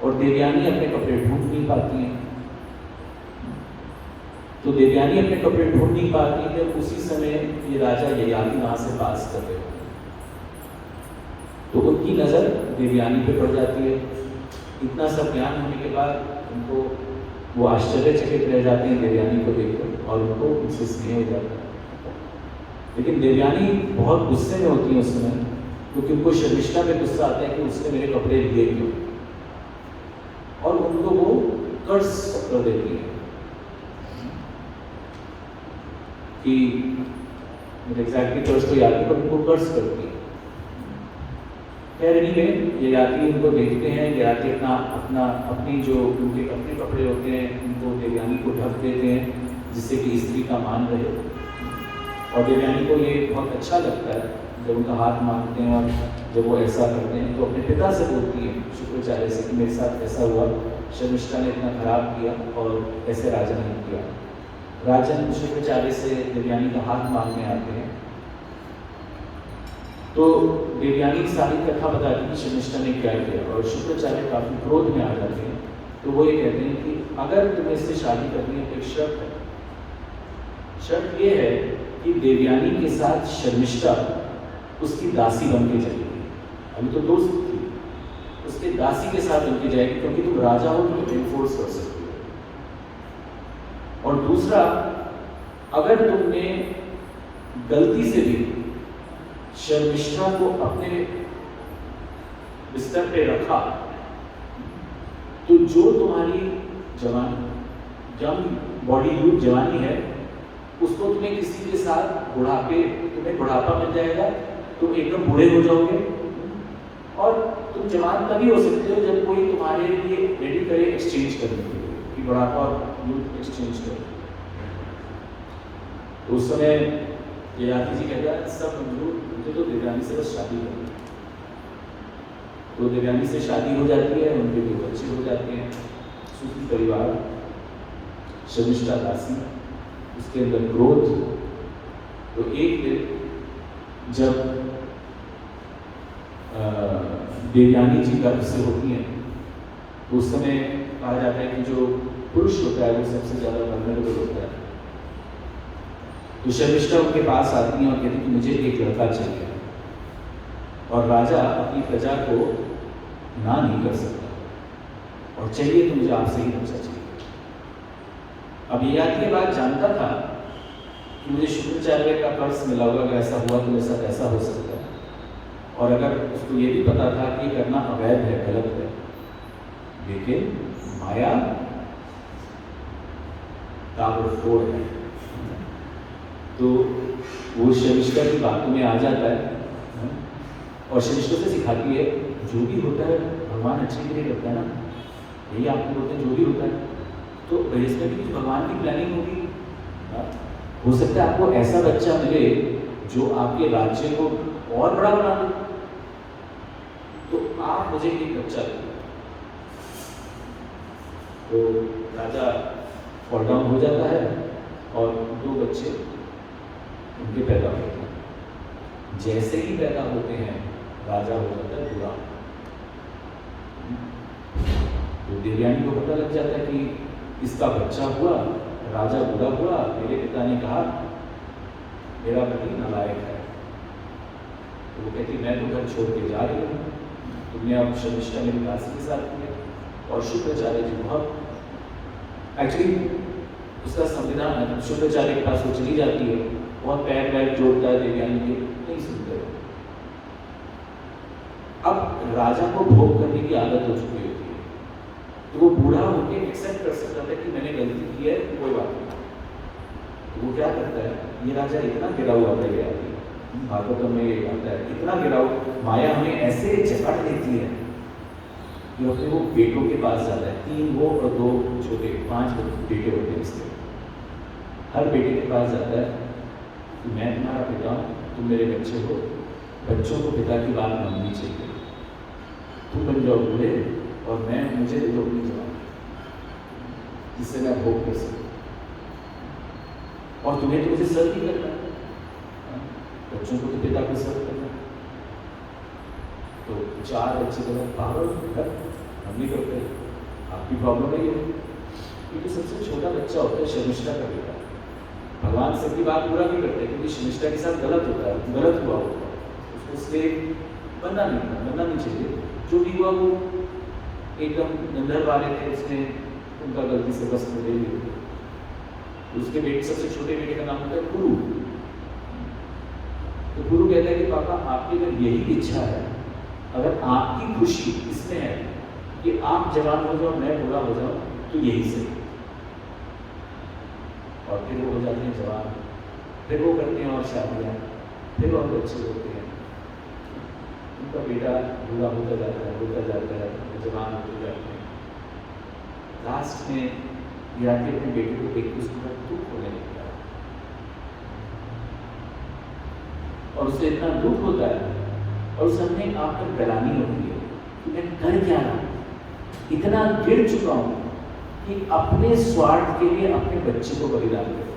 और देवयानी अपने कपड़े ढूंढ नहीं पाती हैं। तो देवयानी अपने कपड़े ढूंढ नहीं पाती है, उसी समय ये राजा ययाति वहां से पास कर रहे होते हैं। तो उनकी नजर देवयानी पे पड़ जाती है। इतना सब ज्ञान होने के बाद उनको वो आश्चर्यचकित रह जाते हैं देवयानी को देखकर और उनको उनसे स्नेह हो जाता है। लेकिन देवयानी बहुत गुस्से में होती है उस समय, क्योंकि उनको शर्मिष्ठा में गुस्सा आता है कि उसने मेरे कपड़े लिए क्यों, और उनको वो कर्ज कर देती है कि मुझे एग्जैक्टली कर्ज तो याद नहीं, पर उनको कर्ज करती है। खैर नहीं, ये जाती उनको देखते हैं, ये आके अपनी जो उनके अपने कपड़े होते हैं उनको देवयानी को ढक देते हैं, जिससे कि स्त्री का मान रहे। और देवयानी को ये बहुत अच्छा लगता है जब उनका हाथ मांगते हैं, और जब वो ऐसा करते हैं तो अपने पिता से बोलती है शुक्राचार्य से कि मेरे साथ ऐसा हुआ, शर्मिष्ठा ने इतना खराब किया और ऐसे राजन ने किया। राजन शुक्राचार्य से देवयानी का हाथ मांगने आते हैं, तो देवयानी सारी कथा बताती है कि शर्मिष्ठा ने क्या किया, और शुक्राचार्य काफी क्रोध में आ जाते हैं। तो वो ये कहते हैं कि अगर तुम्हें इससे शादी करनी है तो एक शर्त है, शर्त ये है कि देवयानी के साथ शर्मिष्ठा उसकी दासी बन के जाएगी। अभी तो दोस्त थी, उसके दासी के साथ बन के जाएगी, क्योंकि तुम राजा हो, तुम एनफोर्स कर सकते हो। और दूसरा, अगर तुमने गलती से भी शर्मिष्ठा को अपने बिस्तर पे रखा, तो जो तुम्हारी बॉडी यूथ जवानी है, उसको तुम्हें किसी के साथ तुम्हें बुढ़ापा मिल जाएगा, तुम एकदम बूढ़े हो जाओगे, और तुम जवान तभी हो सकते हो जब कोई तुम्हारे लिए रेडी करे एक्सचेंज करने के लिए, कि बुढ़ापा और यूथ एक्सचेंज करो। तो उस समय ययाति जी कहता है सब मंजूर, मुझे तो देवयानी से बस शादी करनी। तो देवयानी से शादी हो जाती है, उनके 2 बच्चे हो जाते हैं, सुखी परिवार, शर्मिष्ठा दासी, उसके अंदर क्रोध। तो एक दिन जब देवयानी जी का उससे होती है, तो उस समय कहा जाता है कि जो पुरुष होता है वो सबसे ज्यादा वल्नरेबल होता है। तो शर्मिष्ठा उनके पास आती है और कहती कि मुझे एक लड़का चाहिए, और राजा अपनी प्रजा को ना नहीं कर सकता, और चाहिए तो मुझे आपसे ही बच्चा चाहिए। अब ययाति ये बात जानता था कि मुझे शुक्राचार्य का कर्ज मिला होगा, अगर ऐसा हुआ तो मेरे साथ ऐसा हो सकता है, और अगर उसको ये भी पता था कि करना अवैध है, गलत है, लेकिन माया ताबड़तोड़ है। तो वो शर्मिष्ठा की बातों में आ जाता है, और शर्मिष्ठा से सिखाती है जो भी होता है भगवान अच्छे के लिए करता है ना, यही आपको बोलते हैं जो भी होता है, तो बृहस्पति की भगवान की प्लानिंग होगी। हो सकता है आपको ऐसा बच्चा मिले जो आपके राज्य को और बड़ा बना दे, तो आप मुझे एक बच्चा दो। तो राजा फॉल डाउन हो जाता है, और 2 बच्चे उनके पैदा होते हैं। जैसे ही पैदा होते हैं राजा हो जाता है बुरा। तो देवयानी को पता लग जाता है कि इसका बच्चा हुआ, राजा बुरा हुआ, मेरे पिता ने कहा मेरा पति नालायक है। तो वो कहती मैं तो घर छोड़ के जा रही हूँ, तुमने अब शर्मिष्ठा मेरी दासी के साथ किया। और शुक्राचार्य जी बहुत एक्चुअली उसका संविधान शुक्राचार्य के पास वो चली जाती है, बहुत पैर पैर जोड़ता है देवयानी के, नहीं सुनते। अब राजा को भोग करने की आदत हो चुकी होती है, तो वो बूढ़ा होकर एक्सेप्ट कर सकता था कि मैंने गलती की है, कोई बात नहीं। तो वो क्या करता है, ये राजा इतना गिरा हुआ था, ययाति भागवतम में ये आता है, इतना गिरा हुआ, माया हमें ऐसे जकड़ लेती है कि अपने वो बेटों के पास जाता है, 3 वो और 2 छोटे, 5 बेटे होते हैं इसके। हर बेटे के पास जाता है कि मैं तुम्हारा पिता हूँ, तुम मेरे बच्चे हो, बच्चों को पिता की बात माननी चाहिए, तुम बन जाओ बूढ़े और मुझे दे दो अपनी जवान, जिससे मैं भोग कर सकूँ, और तुम्हें तो मुझे सर्व ही करना है, बच्चों को तो पिता को सर्व करना है। तो 4 बच्चे तो पागल हम नहीं करते, आपकी प्रॉब्लम है ये, क्योंकि सबसे छोटा बच्चा होता है शर्मिष्ठा का बेटा। भगवान सबकी बात पूरा नहीं करते, क्योंकि शर्मिष्ठा के साथ गलत होता है, गलत हुआ होता है, उसको इसलिए बनना नहीं चाहिए। जो भी हुआ वो एकदम नंदर वाले थे, उसने उनका गलती से वस्त्र ले लिया। उसके बेटे, सबसे छोटे बेटे का नाम होता है गुरु। तो गुरु कहता है कि पापा आपकी अगर यही इच्छा है, अगर आपकी खुशी इसमें है कि आप जवान हो जाओ मैं बूढ़ा हो जाऊं, तो यही सही। और फिर वो हो जाते हैं जवान, फिर वो करते हैं और शादियाँ, फिर और बच्चे होते हैं, उनका बेटा बूढ़ा होता जाता है, जवान होते जाते हैं। लास्ट में ये आके अपने बेटे को देख के उसको दुख होने लगता है, और उसे इतना दुख होता है और उसे अपने आप में गलानी होती है कि मैं कर क्या रहा हूँ, इतना गिर चुका हूँ कि अपने स्वार्थ के लिए अपने बच्चे को बलिदान कर।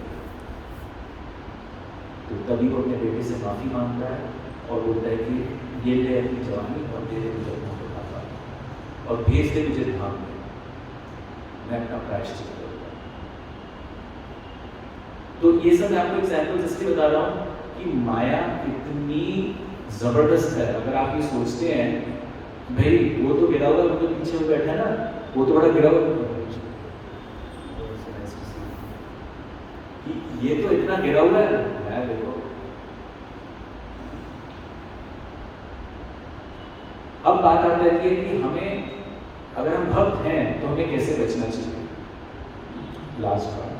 तो तभी वो अपने बेटे से माफी मांगता है और बोलता है कि ये ले अपनी जवानी और दे दे मुझे अपना बुढ़ापा, और भेज दे मुझे धाम में, मैं अपना प्रायश्चित करूंगा। तो ये सब मैं आपको एग्जाम्पल इसलिए बता रहा हूं कि माया कितनी जबरदस्त है। अगर आप ये सोचते हैं भाई वो तो गिरा हुआ, वो तो पीछे में बैठा है ना, वो तो बड़ा गिरा हुआ, ये तो इतना गिरा हुआ है, मैं देखो। अब बात आता है कि हमें, अगर हम भक्त हैं तो हमें कैसे बचना चाहिए। लास्ट बात,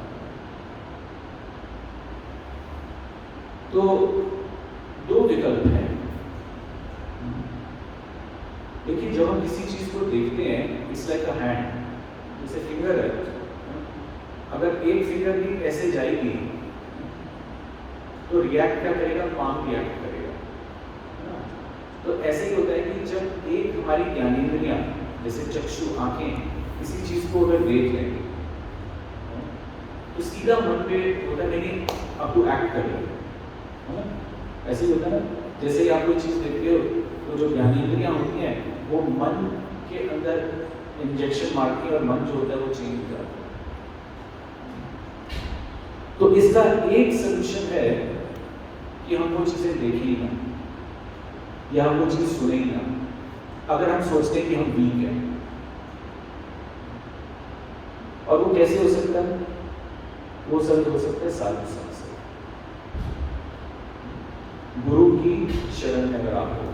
तो दो विकल्प हैं। देखिए जब हम किसी चीज को देखते हैं, इट्स लाइक अ हैंड, जैसे फिंगर है, अगर एक फिंगर भी ऐसे जाएगी तो रिएक्ट क्या करेगा, पाम रिएक्ट करेगा। तो ऐसे ही होता है कि जब एक हमारी ज्ञानेंद्रियां जैसे चक्षु, आंखें किसी चीज को अगर देख लेंगे तो सीधा मन पे होता नहीं, अब तो एक्ट करेगा। ऐसे ही होता है ना, जैसे ही आप कोई चीज देखते हो तो जो ज्ञानेंद्रियां होती हैं वो मन के अंदर इंजेक्शन मारती है और मन जो होता है वो चेंज हो जाता है। तो इसका एक सलूशन है कि हम वो चीजें देखें ही ना, या हम वो चीज सुने ही ना, अगर हम सोचते हैं कि हम वीक हैं। और वो कैसे हो सकता है? वो सब हो सकता है साधु संग से, गुरु की शरण में अगर आप हो।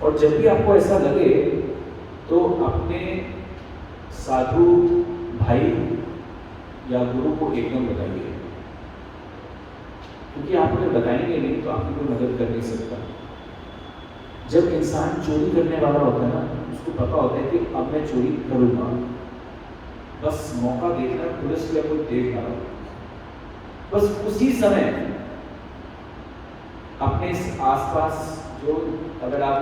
और जब भी आपको ऐसा लगे तो अपने साधु भाई या गुरु को एकदम बताइए, क्योंकि आप अगर बताएंगे नहीं तो आपकी कोई मदद कर नहीं सकता। जब इंसान चोरी करने वाला होता है ना, उसको पता होता है कि अब मैं चोरी करूंगा, बस मौका देखना, पुलिस या कोई देख रहा हो, बस उसी समय अपने आसपास जो, अगर आप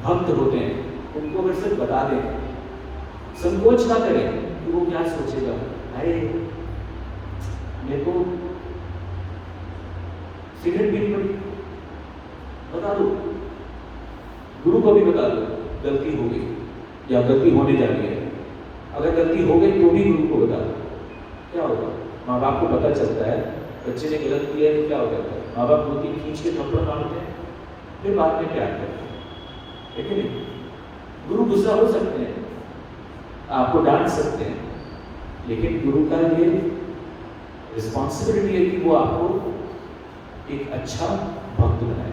भक्त होते हैं उनको अगर सिर्फ बता दें, संकोच ना करें कि वो क्या सोचेगा, अरे मेरे को सिगरेट पीनी पड़ी, बता दो, गुरु को भी बता दो गलती हो गई या गलती होने जा रही है। अगर गलती हो गई तो भी गुरु को बता दो, क्या होगा? माँ बाप को पता चलता है बच्चे ने गलत किया है तो क्या हो जाता है, माँ बाप दो तीन खींच के थप्पड़ मारते हैं, फिर बाद में प्यार करते हैं, है कि नहीं? गुरु गुस्सा हो सकते हैं, आपको डांट सकते हैं, लेकिन गुरु का ये रिस्पॉन्सिबिलिटी है कि वो आपको एक अच्छा भक्त बनाए।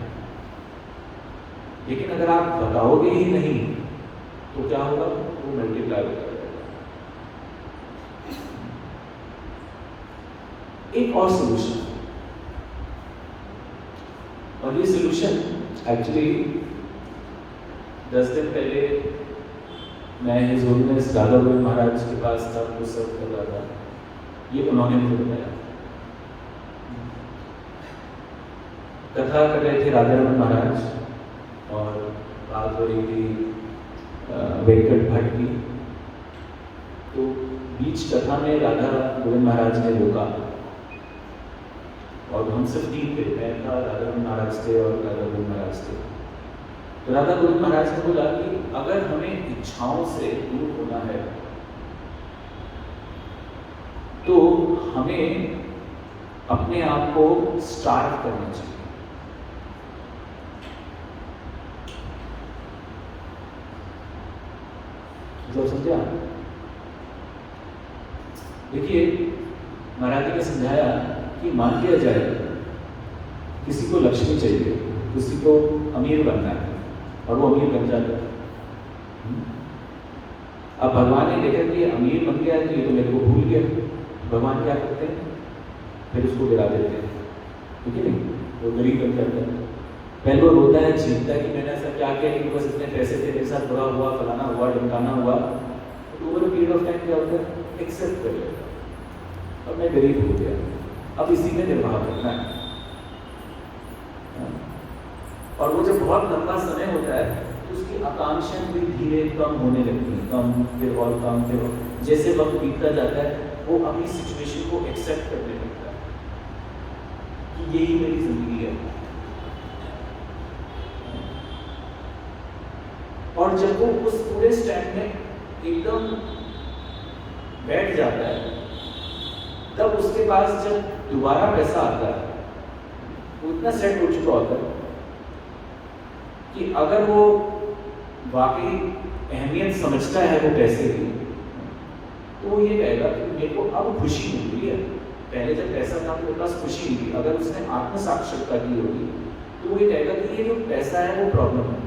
लेकिन अगर आप बताओगे ही नहीं तो क्या होगा? वो मल्टीप्लाई होगा। एक और सॉल्यूशन, और ये सॉल्यूशन एक्चुअली 10 दिन पहले मैं हिज होलीनेस राधा गोविंद महाराज के पास था, वो सर्व कर रहा था, ये उन्होंने मुझे बताया। कथा कर रहे थे राधा रमन महाराज और बात हो रही थी वेंकट भट्ट की। तो बीच कथा में राधा गोविंद महाराज ने रोका और हम सिर्फ 3 थे, मैं था, राधा रमन महाराज थे और राधा गोविंद महाराज थे। तो राधा गोविंद महाराज ने बोला कि अगर हमें इच्छाओं से दूर होना है तो हमें अपने आप को स्टार्व करना चाहिए। समझा? देखिए, महाराज जी ने समझाया कि मान लिया जाए किसी को लक्ष्मी चाहिए, किसी को अमीर बनना है और वो अमीर बन जाता है। अब भगवान ने देखा कि ये अमीर बन गया है तो ये तो मेरे को भूल गया। भगवान क्या करते हैं, फिर उसको गिरा देते हैं, ठीक है नहीं, वो गरीब बन जाता है। पहले वो रोता है, चीखता है कि मैंने ऐसा क्या किया कि बस इतने पैसे थे, मेरे साथ बुरा हुआ, फलाना हुआ, ढमकाना हुआ। तो ओवर पीरियड ऑफ टाइम क्या होता है, एक्सेप्ट कर लेता है, अब मैं गरीब हो गया, अब इसी में निर्वाह करना है। और वो जब बहुत लंबा समय होता है तो उसकी आकांक्षाएं भी धीरे कम होने लगती हैं, कम फिर और कम फिर और। जैसे वक्त बीतता जाता है वो अपनी सिचुएशन को एक्सेप्ट करने लगता है कि यही मेरी जिंदगी है। और जब वो उस पूरे स्टैंड में एकदम बैठ जाता है, तब उसके पास जब दोबारा पैसा आता है वो इतना सेट हो चुका होता है कि अगर वो वाकई अहमियत समझता है वो पैसे की, तो वो ये कहेगा कि मेरे को अब खुशी मिल रही है। पहले जब पैसा था तो मेरे पास खुशी नहीं थी। अगर उसने आत्म साक्षरता की होगी तो वो ये कहेगा कि ये जो पैसा है वो प्रॉब्लम है,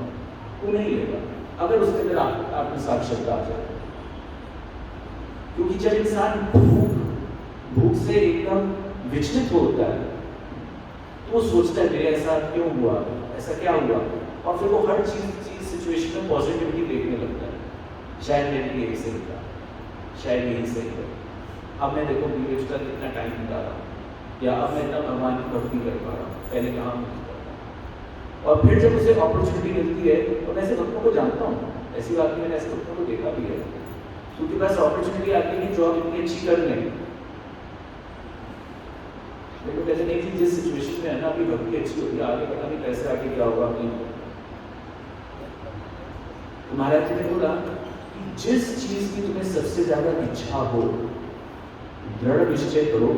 वो नहीं लेगा अगर उसके अंदर आत्म साक्षरता आ जाए। क्योंकि जब इंसान भूख से एकदम विचलित होता है तो वो सोचता है मेरे ऐसा क्यों हुआ, ऐसा क्या हुआ, और फिर वो हर चीज सिचुएशन में पॉजिटिविटी देखने लगता है। शायद मेरे लिए यही सही था, शायद यही सही है, अब मैं देखो पीरियड्स का कितना टाइम निकाल रहा हूँ, या अब मैं इतना भगवान की भक्ति कर पा रहा हूँ, पहले कहाँ नहीं कर रहा। और फिर जब उसे अपॉर्चुनिटी मिलती है, तो मैं ऐसे भक्तों को जानता हूँ, ऐसी बात मैंने ऐसे भक्तों को देखा भी है, क्योंकि बस अपॉर्चुनिटी आती है कि जॉब इतनी अच्छी कर लें, लेकिन कहते नहीं कि जिस सिचुएशन में है ना अभी भक्ति अच्छी होती है, आगे पता नहीं कैसे आगे क्या होगा। तो महाराज जी ने बोला कि जिस चीज की तुम्हें सबसे ज्यादा इच्छा हो, दृढ़ निश्चय करो,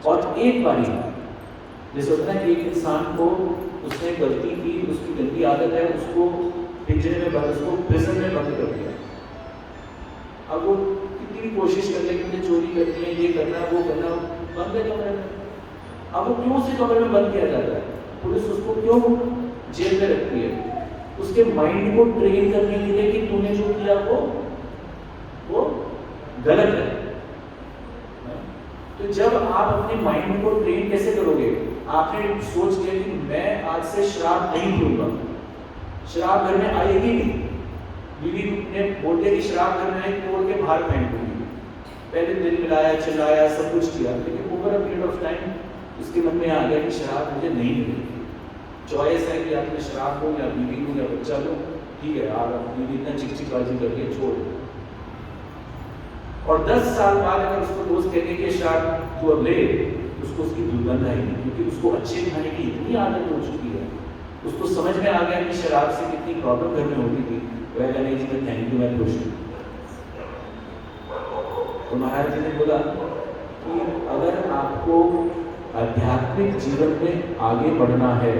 और एक बारी जैसे होता है कि एक इंसान को उसने गलती की, उसकी गंदी आदत है, उसको पिंजरे में बंद, उसको प्रिजन में बंद कर दिया। अब वो कितनी भी कोशिश कर ले कि मुझे चोरी करनी है, ये करना है, वो करना, बंद है कमरे में। अब वो क्यों से कमरे में बंद किया जाता है, पुलिस उसको क्यों जेल में रखती है? उसके माइंड को ट्रेन करने के लिए कि तूने जो किया वो गलत है। तो जब आप अपने माइंड को ट्रेन कैसे करोगे? आपने सोच लिया कि मैं आज से शराब नहीं पीऊंगा, शराब घर में आएगी नहीं, बीवी ने बोल दिया कि शराब घर में आई, तोड़ के बाहर फेंक दूंगी। पहले दिल मिलाया, चिल्लाया, सब कुछ किया, लेकिन over a period of time उसके मन में आ गया कि शराब मुझे नहीं मिलेगी। चॉइस है कि आप मैं शराब लूँ या बीवी लूँ या बच्चा लूँ, ठीक है, आप बीवी इतना चिकचिकबाजी करके छोड़ दो। और 10 साल बाद अगर उसको दोस्त कहने के शराब तू अब ले, उसको उसकी दुर्गंध आएगी, क्योंकि उसको अच्छे खाने की इतनी आदत हो चुकी है, उसको समझ में आ गया कि शराब से कितनी प्रॉब्लम घर में होती थी। वह नहीं जी मैं थैंक यू, मैं खुश हूँ। तो महाराज जी ने बोला कि अगर आपको आध्यात्मिक जीवन में आगे बढ़ना है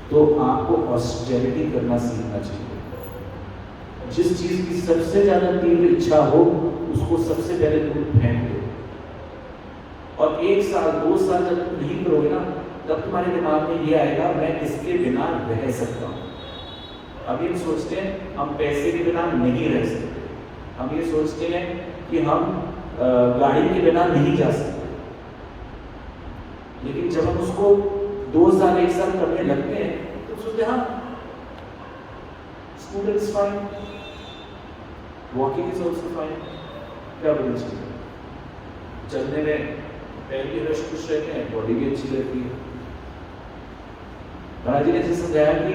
तो आपको ऑस्टेरिटी करना सीखना चाहिए। जिस चीज की सबसे ज्यादा तीव्र इच्छा हो उसको सबसे पहले दूर फेंक दो, और 1 साल 2 साल जब तुम नहीं करोगे ना, तब तुम्हारे दिमाग में ये आएगा मैं इसके बिना रह सकता हूँ। अभी हम सोचते हैं हम पैसे के बिना नहीं रह सकते, हम ये सोचते हैं कि हम गाड़ी के बिना नहीं जा सकते, लेकिन जब हम उसको 2 साल 1 साल करने लगते हैं तो सोचते हैं हाँ scooter is fine, walking is also fine, क्या बोलना चाहिए, चलने में पैर भी हर्ष खुश रहते हैं, बॉडी भी अच्छी रहती है। महाराज जी ने समझाया कि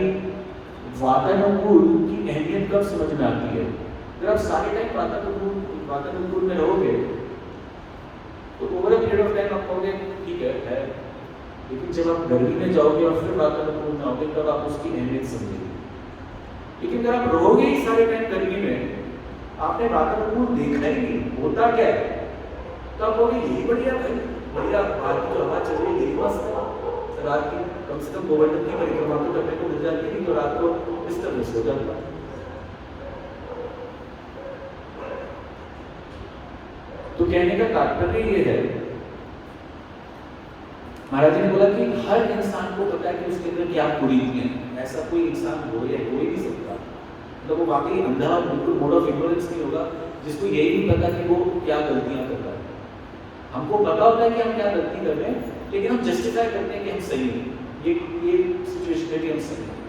वातानुकूल की अहमियत कब समझ में आती है? अगर आप सारे टाइम वातानुकूल में रहोगे तो over a period of time आप कहोगे ठीक है, लेकिन जब आप गर्मी में जाओगे और फिर वातानुकूल में आओगे तब आप उसकी अहमियत समझेंगे। लेकिन अगर आप रहोगे ही सारे टाइम गर्मी में, आपने वातानुकूल देखना ही नहीं होता क्या है, तो आप कहोगे यही बढ़िया भाई, बढ़िया बाहर की जो हवा चल रही है यही मस्त है, रात की कम से कम गोवर्धन की परिक्रमा तो करने को मिल जाती है, तो रात को बिस्तर में सो जाता। तो कहने का तात्पर्य ये है, महाराज जी ने बोला कि हर इंसान को पता है कि उसके अंदर क्या कुरीतियां हैं। ऐसा कोई इंसान हो या हो ही नहीं सकता, मतलब वो वाकई अंधा बिल्कुल मोड ऑफ इग्नोरेंस नहीं होगा जिसको यही नहीं पता कि वो क्या गलतियां कर रहा है। हमको पता होता है कि हम क्या गलती कर रहे हैं, लेकिन हम जस्टिफाई करते हैं कि हम सही हैं, ये सिचुएशन में भी हम सही हैं।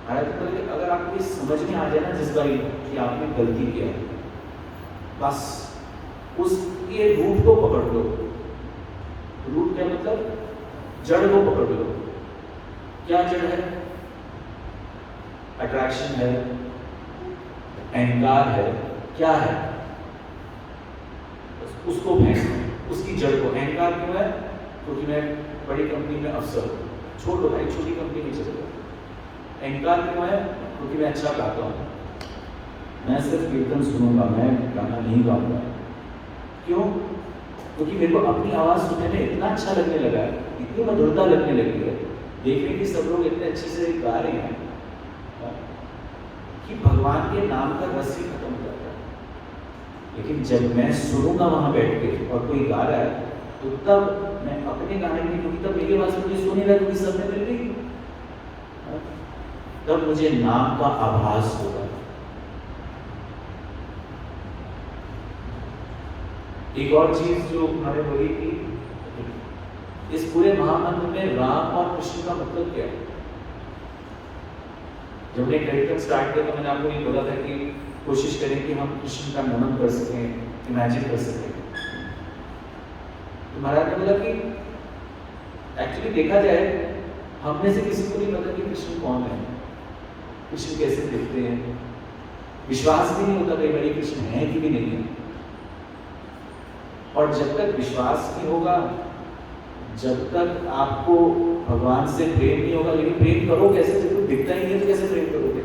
महाराज जी बोले अगर आपको ये समझ में आ जाए ना जिस बारी कि आपने गलती किया है, बस उसके रूट को पकड़ लो। रूट क्या मतलब? जड़ को पकड़ लो। क्या जड़ है? अट्रैक्शन है, अहंकार है, क्या है? उसको फेंक, उसकी जड़ को। अहंकार क्यों है? क्योंकि मैं बड़ी कंपनी में अफसर हूँ, छोड़ दो भाई, छोटी कंपनी में चले जाओ। अहंकार क्यों है? क्योंकि मैं अच्छा गाता हूँ, मैं सिर्फ कीर्तन सुनूंगा, मैं गाना नहीं गाऊंगा। क्यों? क्योंकि मेरे को अपनी आवाज़ सुनने में इतना अच्छा लगने लगा है, इतनी मधुरता लगने लगी है, देखने की सब लोग इतने अच्छे से गा रहे हैं कि भगवान के नाम का रस ही खत्म हो जाता है। लेकिन जब मैं सुनूंगा वहां बैठ के और कोई गा रहा है, तो तब मैं अपने गाने में, क्योंकि तब मेरी आवाज़ मुझे सुनी रहा, क्योंकि सब में मिल रही, तब मुझे नाम का आभास होगा। एक और चीज जो हमारे बोली कि इस पूरे महामंत्र में राम और कृष्ण का मतलब क्या है। जब हमने कीर्तन स्टार्ट किया तो मैंने आपको ये बोला था कि कोशिश करें कि हम कृष्ण का नमन कर सकें, इमेजिन कर सकें। तो महाराज ने बोला कि एक्चुअली देखा जाए, हम में से किसी को नहीं पता कि कृष्ण कौन है, कृष्ण कैसे दिखते हैं। विश्वास भी नहीं होता कई बार कृष्ण है कि भी नहीं है। और जब तक विश्वास नहीं होगा, जब तक आपको भगवान से प्रेम नहीं होगा, लेकिन प्रेम करो कैसे जब कुछ दिखता ही नहीं है तो कैसे प्रेम करोगे।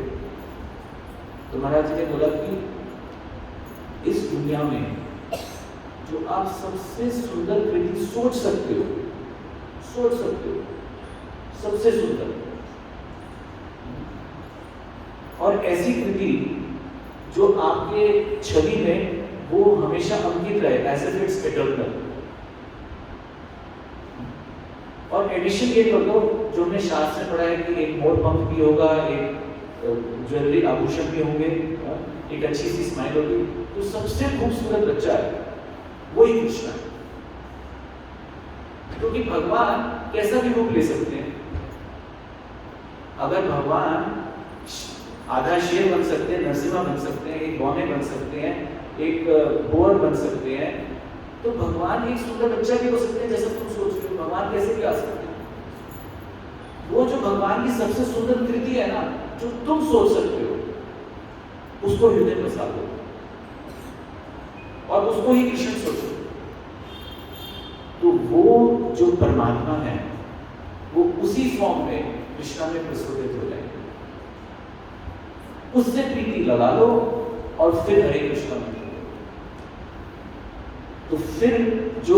तो महाराज जी ने बोला कि इस दुनिया में जो आप सबसे सुंदर कृति सोच सकते हो, सबसे सुंदर और ऐसी कृति जो आपके छवि में वो हमेशा अंकित रहे, एज इफ इट्स इटर्नल। और एडिशन ये कर दो जो हमने शास्त्र में पढ़ा है कि एक मोर पंख भी होगा, एक ज्वेलरी आभूषण भी होंगे, एक अच्छी सी स्माइल होगी, तो सबसे खूबसूरत बच्चा है वही कृष्ण है। क्योंकि भगवान कैसा भी रूप ले सकते हैं। अगर भगवान आधा शेर बन सकते हैं, नरसिम्हा बन सकते हैं, एक बौने बन सकते हैं, एक बोर बन सकते हैं, तो भगवान एक सुंदर बच्चा भी हो सकते हैं जैसा तुम सोच रहे हो। भगवान कैसे भी आ सकते हैं। वो जो भगवान की सबसे सुंदर कृति है ना, जो तुम सोच सकते हो, उसको हृदय में बसा दो और उसको ही कृष्ण सोचो, तो वो जो परमात्मा है वो उसी फॉर्म में कृष्णा में प्रस्फुटित हो जाएंगे। उससे प्रीति लगा लो और फिर हरे कृष्णा में, तो फिर जो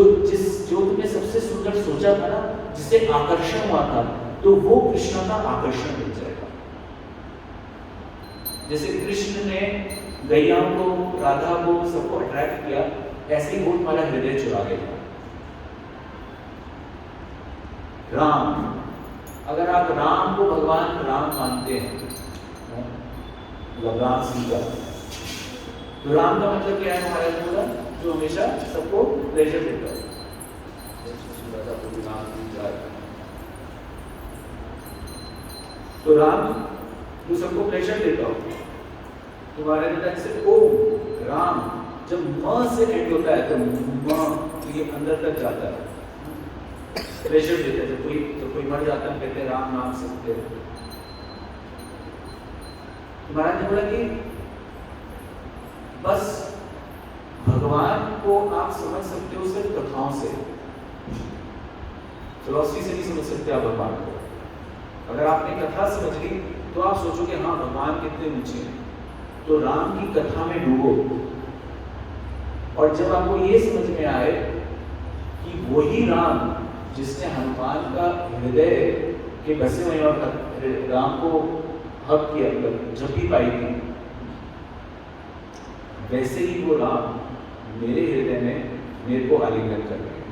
तुमने सबसे सुंदर सोचा था ना, जिससे आकर्षण हुआ था, तो वो कृष्ण का आकर्षण मिल जाएगा। जैसे कृष्ण ने गैयाओं को, राधा को, सबको अट्रैक्ट किया, ऐसे ही वो तुम्हारा हृदय चुरा गया। राम, अगर आप राम को भगवान राम मानते हैं, राम सीता, तो राम का मतलब क्या है महाराज बोला, जो हमेशा सबको प्लेजर देता है। तो राम जो सबको प्लेजर देता हो, तुम्हारे अंदर से ओम राम, जब म से एंड होता है तो म ये अंदर तक जाता है, प्लेजर देता है। जब कोई मर जाता है कहते हैं राम नाम सकते हैं। महाराज ने बोला कि बस भगवान को आप समझ सकते हो सिर्फ कथाओं से, फिलॉसफी से नहीं समझ सकते आप भगवान को। अगर आपने कथा समझ ली तो आप सोचोगे हाँ भगवान कितने ऊंचे हैं, तो राम की कथा में डूबो। और जब आपको ये समझ में आए कि वही राम जिसने हनुमान का हृदय के बसे हुए और राम को हक किया, जब भी पाई थी, वैसे ही वो राम मेरे हृदय में मेरे को आलिंगन कर रही है।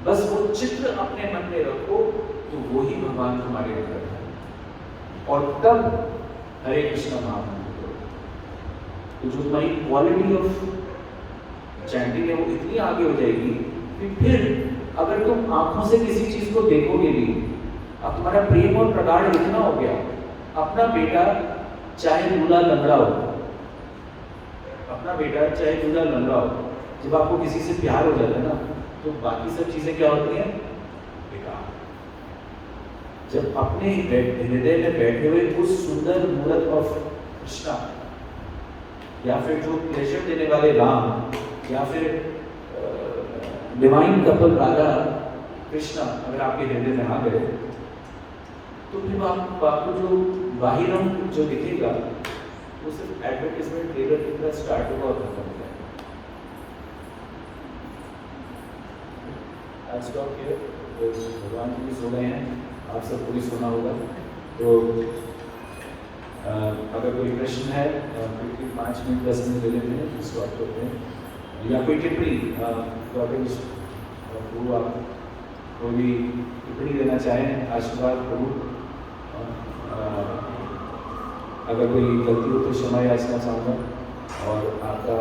बस वो चित्र अपने मन में रखो तो वो ही भगवान तुम्हारे अंदर है, और तब हरे कृष्ण महामंत्र करो तो जो तुम्हारी क्वालिटी ऑफ चैंटिंग है वो इतनी आगे हो जाएगी कि फिर अगर तुम आंखों से किसी चीज को देखोगे भी, अब तुम्हारा प्रेम और प्रगाढ़ इतना हो गया, अपना बेटा चाहे दूल्हा लंगड़ा हो, अपना बेटा चाहे दूल्हा लंगड़ा हो, जब आपको किसी से प्यार हो जाता है ना तो बाकी सब चीजें क्या होती हैं, बेकार। जब अपने हृदय में बैठे हुए उस सुंदर मूर्त ऑफ कृष्णा, या फिर जो प्लेजर देने वाले राम, या फिर डिवाइन कपल राधा कृष्णा अगर आपके हृदय में आ गए तो फिर आपको जो बाहिरम जो दिखेगा वो सिर्फ एडवर्टाइजमेंट ट्रेलर की तरह स्टार्ट होगा और खत्म हो जाएगा। आज स्टॉप किया, भगवान जी भी सो गए हैं, आप सबको भी सोना होगा। तो अगर कोई प्रश्न है क्योंकि 5 मिनट 10 मिनट ले लेते हैं, स्टॉप करते हैं, या कोई टिप्पणी प्रभु आप कोई भी टिप्पणी देना चाहें, आशीर्वाद प्रभु, अगर कोई गलती हो तो क्षमा याचना चाहूँगा, और आपका